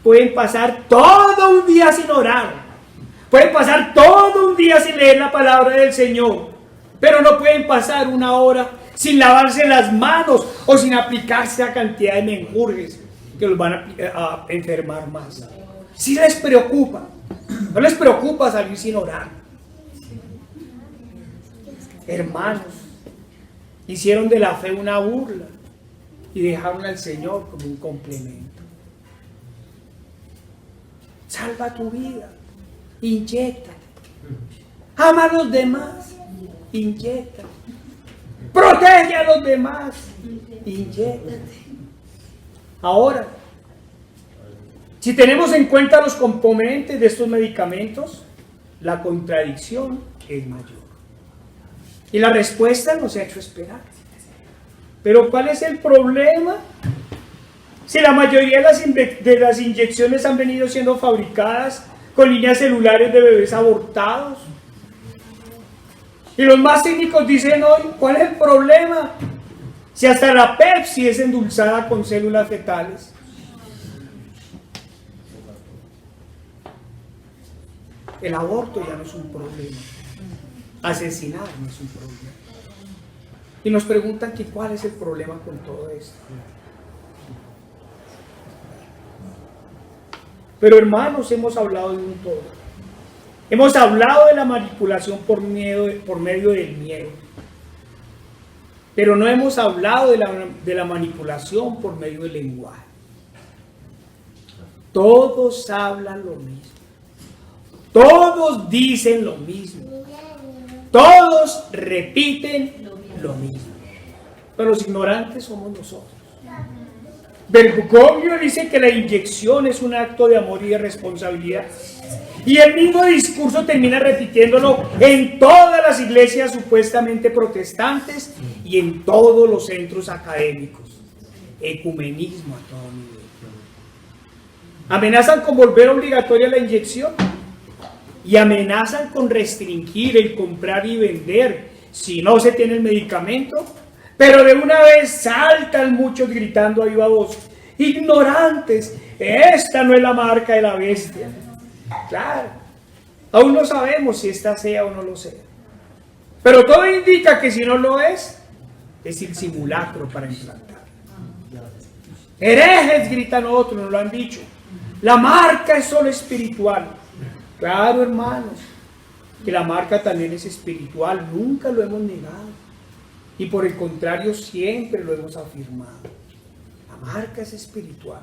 Speaker 1: pueden pasar todo un día sin orar. Pueden pasar todo un día sin leer la palabra del Señor, pero no pueden pasar una hora sin lavarse las manos o sin aplicarse a cantidad de menjurjes que los van a enfermar más. Si les preocupa, no les preocupa salir sin orar. Hermanos, hicieron de la fe una burla y dejaron al Señor como un complemento. Salva tu vida. Inyecta. Ama a los demás. Inyecta. Protege a los demás. Inyecta. Ahora, si tenemos en cuenta los componentes de estos medicamentos, la contradicción es mayor. Y la respuesta nos ha hecho esperar. Pero ¿cuál es el problema? Si la mayoría de las inyecciones han venido siendo fabricadas con líneas celulares de bebés abortados. Y los más técnicos dicen hoy, ¿cuál es el problema? Si hasta la Pepsi es endulzada con células fetales. El aborto ya no es un problema. Asesinar no es un problema. Y nos preguntan que cuál es el problema con todo esto. Pero hermanos, hemos hablado de un todo. Hemos hablado de la manipulación por medio del miedo. Pero no hemos hablado de la manipulación por medio del lenguaje. Todos hablan lo mismo. Todos dicen lo mismo. Todos repiten lo mismo. Pero los ignorantes somos nosotros. Bergoglio dice que la inyección es un acto de amor y de responsabilidad. Y el mismo discurso termina repitiéndolo en todas las iglesias supuestamente protestantes y en todos los centros académicos. Ecumenismo a todo nivel. Amenazan con volver obligatoria la inyección y amenazan con restringir el comprar y vender si no se tiene el medicamento. Pero de una vez saltan muchos gritando a viva voz: ignorantes, esta no es la marca de la bestia. Claro, aún no sabemos si esta sea o no lo sea. Pero todo indica que si no lo es el simulacro para implantar. Herejes, gritan otros, nos lo han dicho. La marca es solo espiritual. Claro, hermanos, que la marca también es espiritual, nunca lo hemos negado. Y por el contrario, siempre lo hemos afirmado. La marca es espiritual,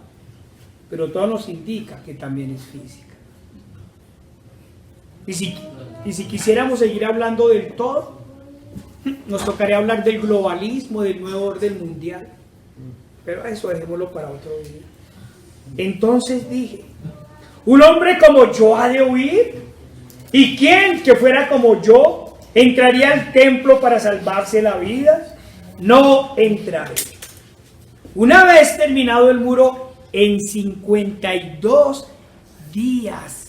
Speaker 1: pero todo nos indica que también es física. Y si quisiéramos seguir hablando del todo, nos tocaría hablar del globalismo, del nuevo orden mundial. Pero eso dejémoslo para otro día. Entonces dije, un hombre como yo ha de huir. ¿Y quién que fuera como yo entraría al templo para salvarse la vida? No entraré. Una vez terminado el muro, en 52 días,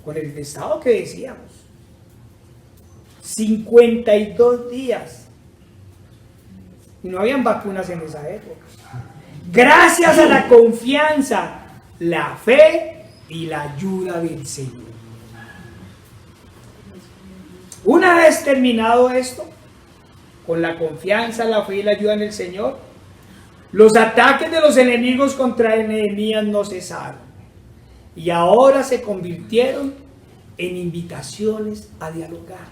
Speaker 1: con el estado que decíamos, 52 días, y no habían vacunas en esa época. Gracias a la confianza, la fe y la ayuda del Señor. Una vez terminado esto, con la confianza, la fe y la ayuda en el Señor, Los ataques de los enemigos contra Nehemías no cesaron y ahora se convirtieron en invitaciones a dialogar.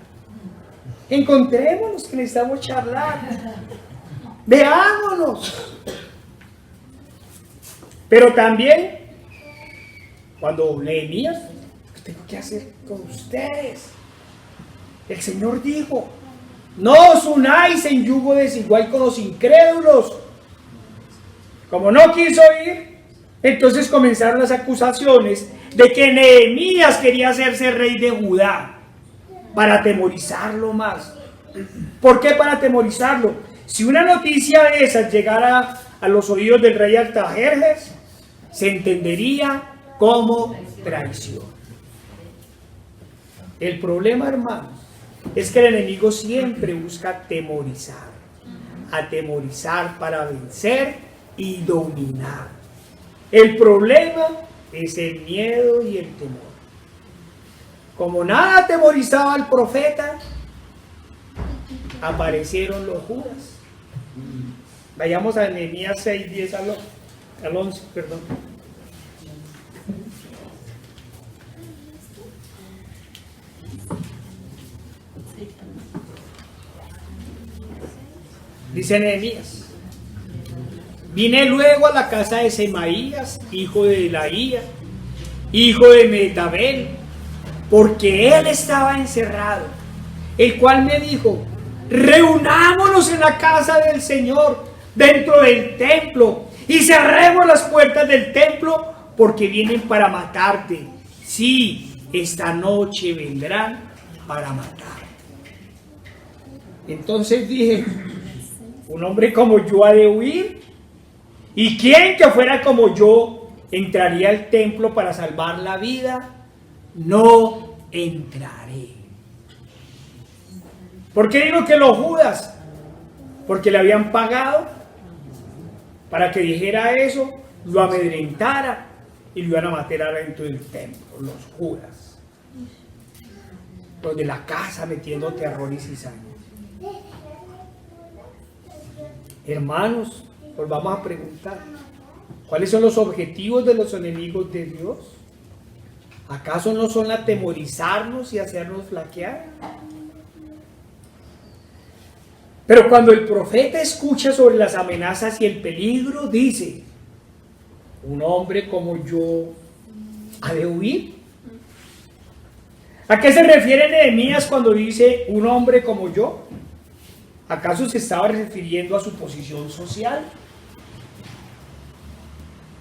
Speaker 1: Encontrémonos que necesitamos charlar. Veámonos. Pero también, cuando Nehemías, ¿qué tengo que hacer con ustedes? El Señor dijo, no os unáis en yugo desigual con los incrédulos. Como no quiso ir, entonces comenzaron las acusaciones de que Nehemías quería hacerse rey de Judá para atemorizarlo más. ¿Por qué para atemorizarlo? Si una noticia de esas llegara a los oídos del rey Artajerjes, se entendería como traición. El problema, hermanos, es que el enemigo siempre busca atemorizar para vencer y dominar. El problema es el miedo y el temor. Como nada atemorizaba al profeta, aparecieron los Judas. Vayamos a Nehemías 6, 10 al 11, perdón. Dice Nehemías: vine luego a la casa de Semaías, hijo de Delaía, hijo de Metabel, porque él estaba encerrado, el cual me dijo: reunámonos en la casa del Señor, dentro del templo, y cerremos las puertas del templo, porque vienen para matarte. Sí, esta noche vendrán para matarte. Entonces dije: un hombre como yo ha de huir, y quién que fuera como yo entraría al templo para salvar la vida, no entraré. ¿Por qué digo que los Judas? Porque le habían pagado para que dijera eso, lo amedrentara y lo iban a matar adentro del templo. Los Judas, los de la casa metiendo terror y cizaña. Hermanos, nos vamos a preguntar, ¿cuáles son los objetivos de los enemigos de Dios? ¿Acaso no son atemorizarnos y hacernos flaquear? Pero cuando el profeta escucha sobre las amenazas y el peligro, dice: ¿un hombre como yo ha de huir? ¿A qué se refiere Nehemías cuando dice un hombre como yo? ¿Acaso se estaba refiriendo a su posición social?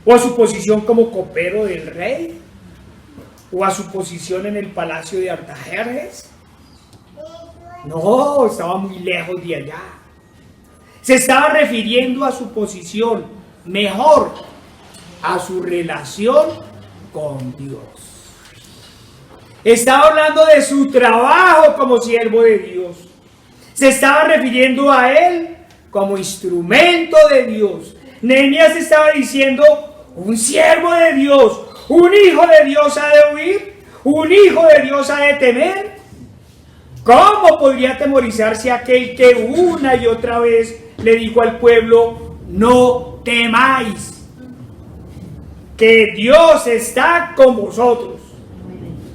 Speaker 1: ¿O a su posición como copero del rey? ¿O a su posición en el palacio de Artajerjes? No, estaba muy lejos de allá. Se estaba refiriendo a su posición, mejor, a su relación con Dios. Estaba hablando de su trabajo como siervo de Dios. Se estaba refiriendo a él como instrumento de Dios. Nehemías estaba diciendo: un siervo de Dios, un hijo de Dios ha de huir, un hijo de Dios ha de temer. ¿Cómo podría atemorizarse aquel que una y otra vez le dijo al pueblo: no temáis, que Dios está con vosotros?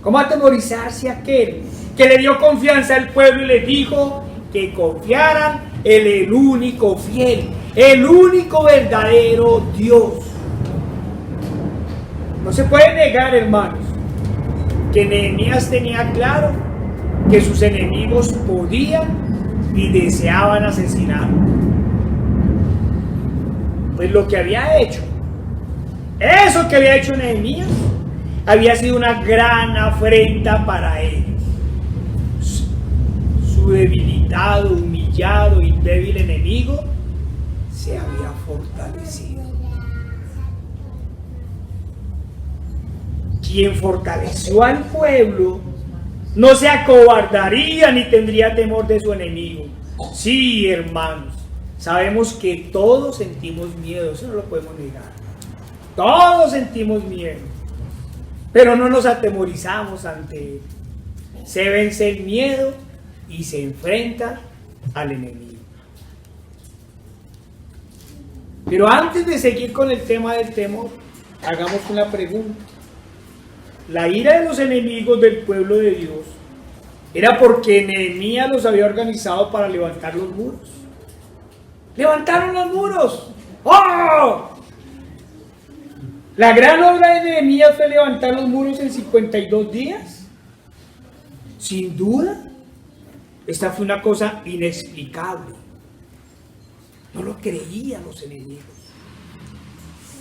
Speaker 1: ¿Cómo atemorizarse aquel que le dio confianza al pueblo y le dijo que confiaran en el único fiel, el único verdadero Dios? No se puede negar, hermanos, que Nehemías tenía claro que sus enemigos podían y deseaban asesinarlo. Pues lo que había hecho, eso que había hecho Nehemías, había sido una gran afrenta para ellos. Su debilitado, humillado y débil enemigo se había fortalecido. Quien fortaleció al pueblo no se acobardaría ni tendría temor de su enemigo. Sí, hermanos, sabemos que todos sentimos miedo, eso no lo podemos negar. Todos sentimos miedo, pero no nos atemorizamos ante él. Se vence el miedo y se enfrenta al enemigo. Pero antes de seguir con el tema del temor, hagamos una pregunta. La ira de los enemigos del pueblo de Dios era porque Nehemías los había organizado para levantar los muros. ¡Levantaron los muros! ¡Oh! La gran obra de Nehemías fue levantar los muros en 52 días. Sin duda, esta fue una cosa inexplicable. No lo creían los enemigos.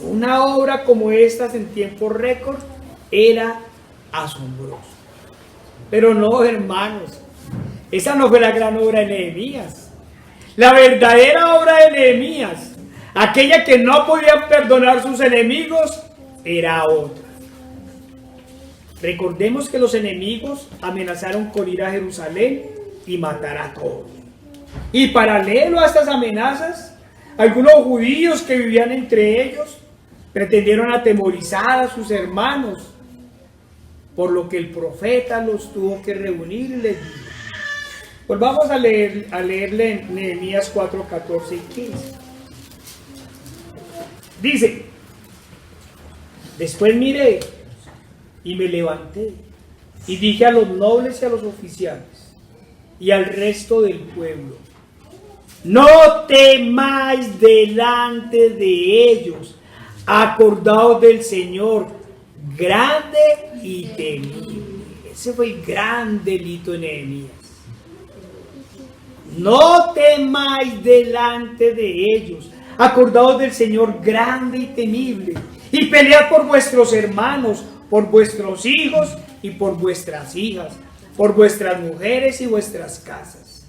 Speaker 1: Una obra como esta en tiempo récord era asombroso. Pero no, hermanos, esa no fue la gran obra de Nehemías. La verdadera obra de Nehemías, aquella que no podía perdonar sus enemigos, era otra. Recordemos que los enemigos amenazaron con ir a Jerusalén y matar a todos. Y paralelo a estas amenazas, algunos judíos que vivían entre ellos pretendieron atemorizar a sus hermanos, por lo que el profeta los tuvo que reunir y les dijo. Pues vamos a leerle Nehemías 4, 14 y 15. Dice: después miré y me levanté y dije a los nobles y a los oficiales y al resto del pueblo: no temáis delante de ellos, acordaos del Señor, grande y temible. Ese fue el gran delito de Nehemías. No temáis delante de ellos, acordaos del Señor grande y temible, y pelead por vuestros hermanos, por vuestros hijos y por vuestras hijas, por vuestras mujeres y vuestras casas.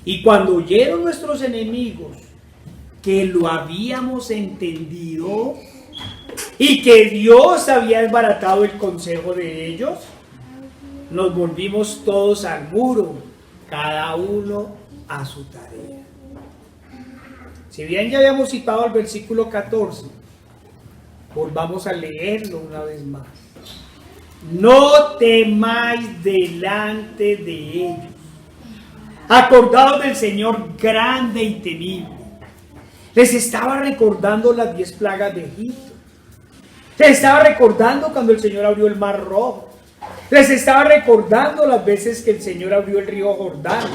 Speaker 1: Y cuando oyeron nuestros enemigos que lo habíamos entendido y que Dios había desbaratado el consejo de ellos, nos volvimos todos al muro, cada uno a su tarea. Si bien ya habíamos citado el versículo 14, volvamos a leerlo una vez más. No temáis delante de ellos, acordaos del Señor grande y temible. Les estaba recordando las 10 plagas de Egipto. Les estaba recordando cuando el Señor abrió el mar rojo. Les estaba recordando las veces que el Señor abrió el río Jordán.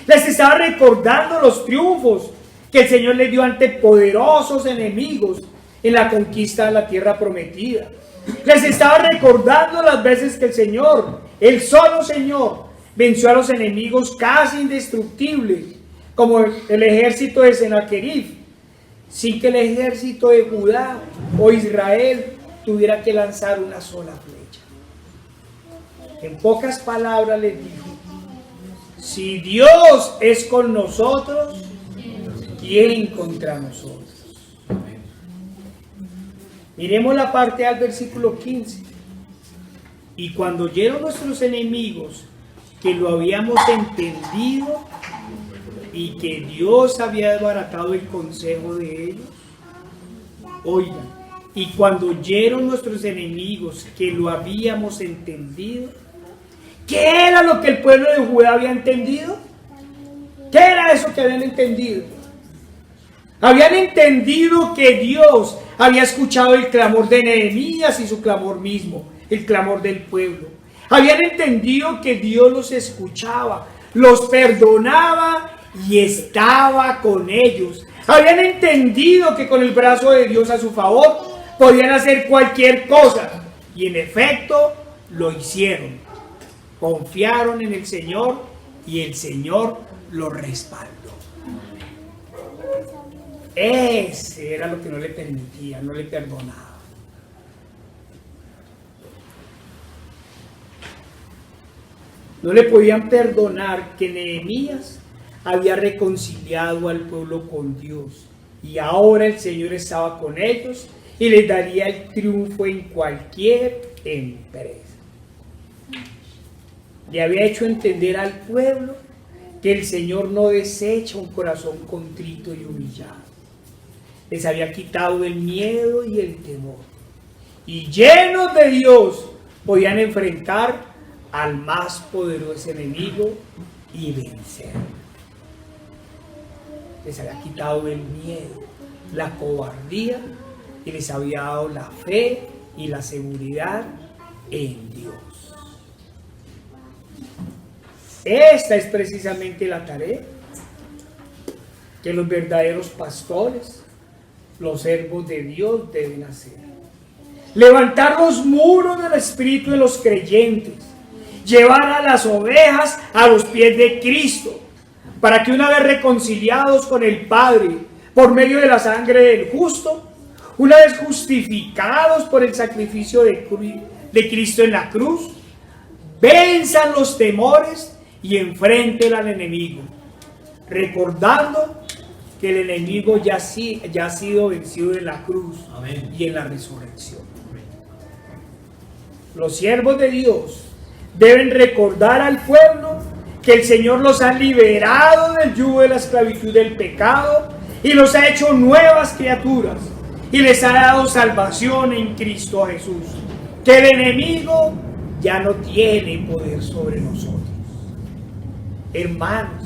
Speaker 1: Les estaba recordando los triunfos que el Señor les dio ante poderosos enemigos en la conquista de la tierra prometida. Les estaba recordando las veces que el Señor, el solo Señor, venció a los enemigos casi indestructibles, como el ejército de Sennacherib, sin que el ejército de Judá o Israel tuviera que lanzar una sola flecha. En pocas palabras les dijo: si Dios es con nosotros, ¿quién contra nosotros? Miremos la parte al versículo 15. Y cuando oyeron nuestros enemigos que lo habíamos entendido y que Dios había desbaratado el consejo de ellos, oigan, y cuando oyeron nuestros enemigos que lo habíamos entendido, ¿qué era lo que el pueblo de Judá había entendido? ¿Qué era eso que habían entendido? Habían entendido que Dios había escuchado el clamor de Nehemías y su clamor mismo, el clamor del pueblo. Habían entendido que Dios los escuchaba, los perdonaba y estaba con ellos. Habían entendido que con el brazo de Dios a su favor podían hacer cualquier cosa. Y en efecto lo hicieron. Confiaron en el Señor y el Señor los respaldó. Ese era lo que no le permitía, no le perdonaba. No le podían perdonar que Nehemías había reconciliado al pueblo con Dios y ahora el Señor estaba con ellos y les daría el triunfo en cualquier empresa. Le había hecho entender al pueblo que el Señor no desecha un corazón contrito y humillado. Les había quitado el miedo y el temor. Y llenos de Dios podían enfrentar al más poderoso enemigo y vencer. Les había quitado el miedo. la cobardía y les había dado la fe y la seguridad en Dios. Esta es precisamente la tarea que los verdaderos pastores, los siervos de Dios deben hacer. Levantar los muros del espíritu de los creyentes, llevar a las ovejas a los pies de Cristo, para que una vez reconciliados con el Padre por medio de la sangre del justo, una vez justificados por el sacrificio de Cristo en la cruz, venzan los temores y enfrenten al enemigo, recordando que el enemigo ya ha sido vencido en la cruz. Amén. Y en la resurrección. Amén. Los siervos de Dios deben recordar al pueblo que el Señor los ha liberado del yugo de la esclavitud del pecado y los ha hecho nuevas criaturas y les ha dado salvación en Cristo Jesús, que el enemigo ya no tiene poder sobre nosotros. Hermanos,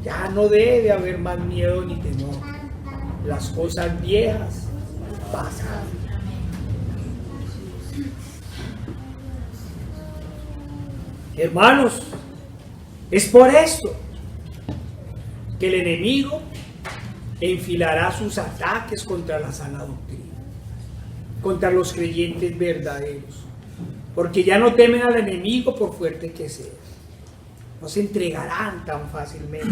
Speaker 1: ya no debe haber más miedo ni temor. Las cosas viejas pasan. Hermanos, es por esto que el enemigo enfilará sus ataques contra la sana doctrina, contra los creyentes verdaderos, porque ya no temen al enemigo por fuerte que sea. No se entregarán tan fácilmente.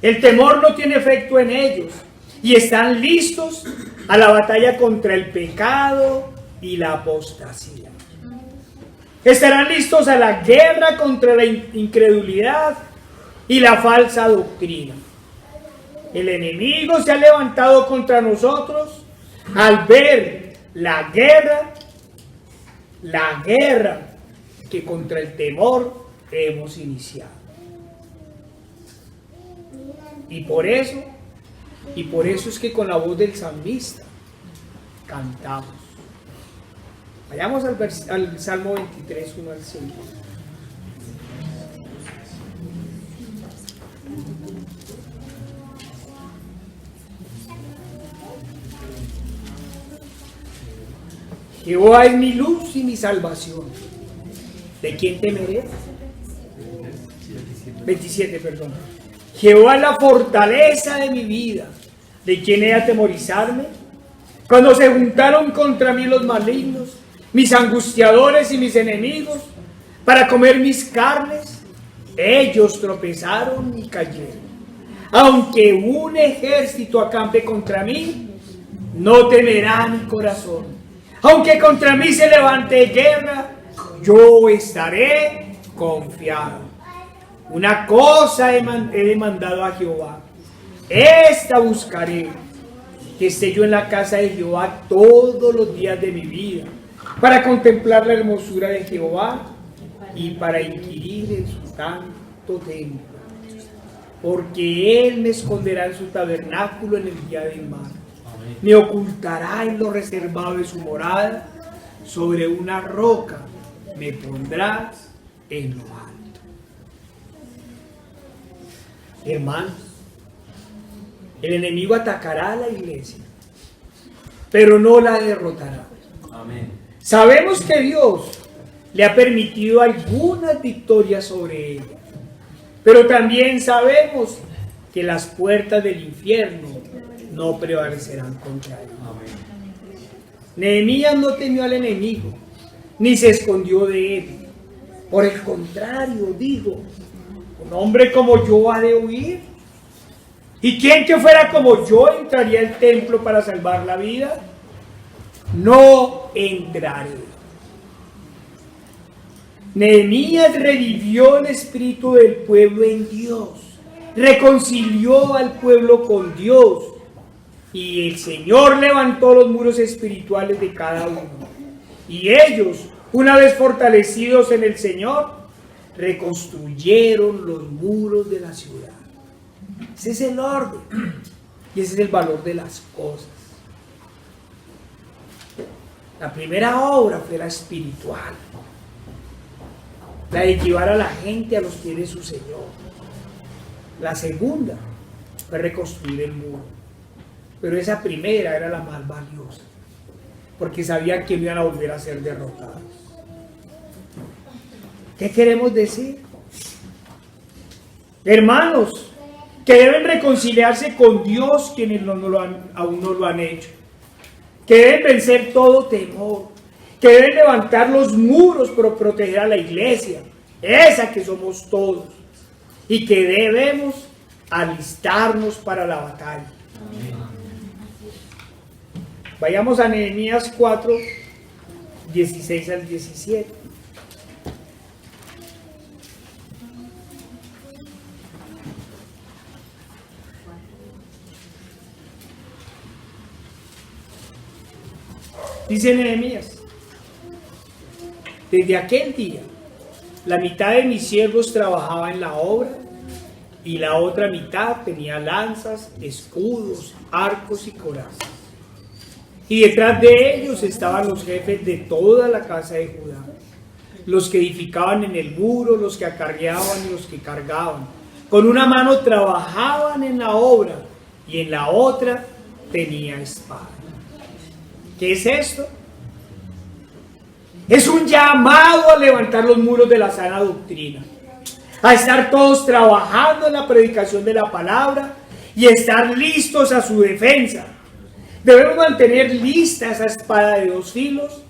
Speaker 1: El temor no tiene efecto en ellos y están listos a la batalla contra el pecado y la apostasía. Estarán listos a la guerra contra la incredulidad y la falsa doctrina. El enemigo se ha levantado contra nosotros al ver la guerra que contra el temor hemos iniciado. Y por eso es que con la voz del salmista cantamos. Vayamos al Salmo 23, 1 al 5. Jehová es mi luz y mi salvación. ¿De quién temeré? 27, perdón. Jehová es la fortaleza de mi vida. ¿De quién he de atemorizarme? Cuando se juntaron contra mí los malignos, mis angustiadores y mis enemigos, para comer mis carnes, ellos tropezaron y cayeron. Aunque un ejército acampe contra mí, no temerá mi corazón. Aunque contra mí se levante guerra, yo estaré confiado. Una cosa he demandado a Jehová, esta buscaré, que esté yo en la casa de Jehová todos los días de mi vida, para contemplar la hermosura de Jehová y para inquirir en su santo templo. Porque Él me esconderá en su tabernáculo en el día del mal. Me ocultará en lo reservado de su morada, sobre una roca me pondrás en lo alto. Hermanos, el enemigo atacará a la iglesia, pero no la derrotará. Amén. Sabemos que Dios le ha permitido algunas victorias sobre ella, pero también sabemos que las puertas del infierno no prevalecerán contra él. Amén. Nehemías no temió al enemigo, ni se escondió de él. Por el contrario, dijo: un hombre como yo ha de huir. ¿Y quién que fuera como yo entraría al templo para salvar la vida? No entraré. Nehemías revivió el espíritu del pueblo en Dios, reconcilió al pueblo con Dios, y el Señor levantó los muros espirituales de cada uno. Y ellos, una vez fortalecidos en el Señor, reconstruyeron los muros de la ciudad. Ese es el orden y ese es el valor de las cosas. La primera obra fue la espiritual, la de llevar a la gente a los pies de su Señor. La segunda fue reconstruir el muro. pero esa primera era la más valiosa, porque sabían que no iban a volver a ser derrotados. ¿Qué queremos decir? Hermanos, que deben reconciliarse con Dios quienes aún no lo han hecho, que deben vencer todo temor, que deben levantar los muros para proteger a la iglesia, esa que somos todos, y que debemos alistarnos para la batalla. Vayamos a Nehemías 4, 16 al 17. Dice Nehemías: desde aquel día, la mitad de mis siervos trabajaba en la obra y la otra mitad tenía lanzas, escudos, arcos y corazas. Y detrás de ellos estaban los jefes de toda la casa de Judá, los que edificaban en el muro, los que acarreaban y los que cargaban. Con una mano trabajaban en la obra y en la otra tenía espada. ¿Qué es esto? Es un llamado a levantar los muros de la sana doctrina, a estar todos trabajando en la predicación de la palabra y estar listos a su defensa. Debemos mantener lista esa espada de dos filos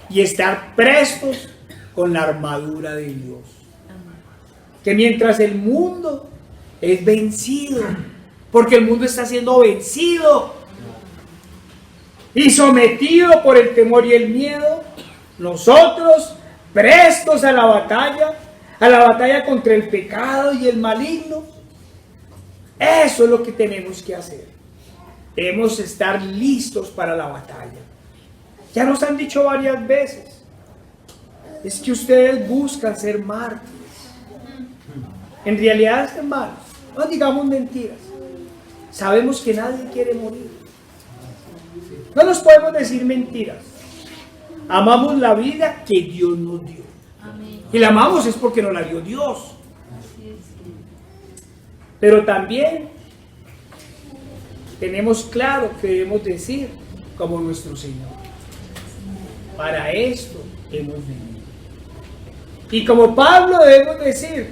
Speaker 1: y estar prestos con la armadura de Dios. Que mientras el mundo es vencido, porque el mundo está siendo vencido y sometido por el temor y el miedo, nosotros prestos a la batalla contra el pecado y el maligno. Eso es lo que tenemos que hacer. Debemos estar listos para la batalla. Ya nos han dicho varias veces, es que ustedes buscan ser mártires. En realidad, hermanos, no digamos mentiras. Sabemos que nadie quiere morir. No nos podemos decir mentiras. Amamos la vida que Dios nos dio. Y la amamos es porque nos la dio Dios. Pero también tenemos claro que debemos decir como nuestro Señor: para esto hemos venido. Y como Pablo debemos decir: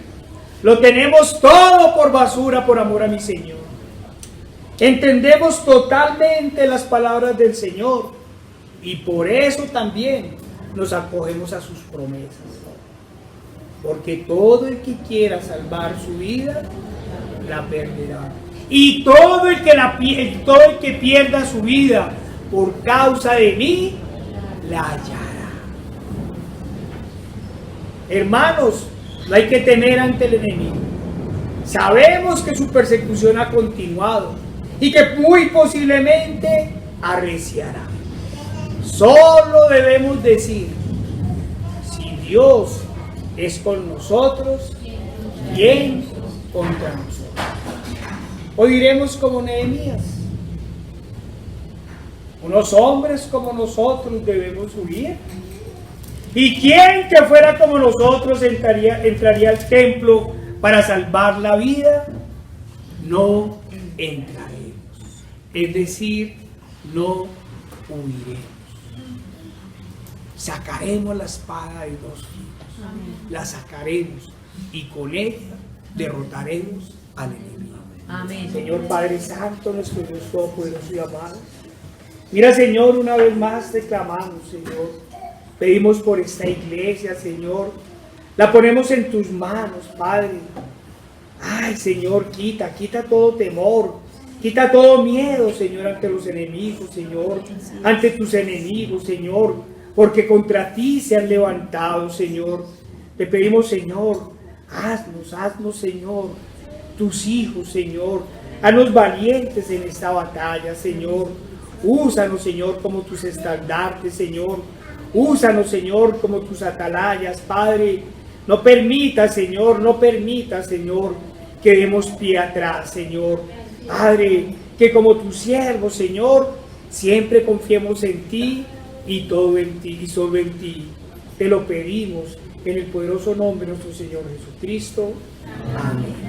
Speaker 1: lo tenemos todo por basura por amor a mi Señor. Entendemos totalmente las palabras del Señor y por eso también nos acogemos a sus promesas. Porque todo el que quiera salvar su vida, la perderá. Y todo el que pierda su vida por causa de mí, la hallará. Hermanos, no hay que temer ante el enemigo. Sabemos que su persecución ha continuado y que muy posiblemente arreciará. Solo debemos decir: si Dios es con nosotros, ¿quién contra nosotros? O diremos como Nehemías: unos hombres como nosotros debemos huir. ¿Y quién que fuera como nosotros entraría al templo para salvar la vida? No entraremos. Es decir, no huiremos. Sacaremos la espada de dos filos. La sacaremos y con ella derrotaremos al enemigo.
Speaker 2: Amén.
Speaker 1: Señor Padre Santo, nuestro Dios todopoderoso y amado. Mira, Señor, una vez más te clamamos, Señor. Pedimos por esta iglesia, Señor. La ponemos en tus manos, Padre. Ay, Señor, quita todo temor. Quita todo miedo, Señor, ante los enemigos, Señor. Ante tus enemigos, Señor. Porque contra ti se han levantado, Señor. Te pedimos, Señor, haznos, Señor, tus hijos, Señor. Haznos valientes en esta batalla, Señor. Úsanos, Señor, como tus estandartes, Señor. Úsanos, Señor, como tus atalayas, Padre. No permita, Señor, que demos pie atrás, Señor. Padre, que como tus siervos, Señor, siempre confiemos en ti y todo en ti y solo en ti. Te lo pedimos en el poderoso nombre de nuestro Señor Jesucristo. Amén.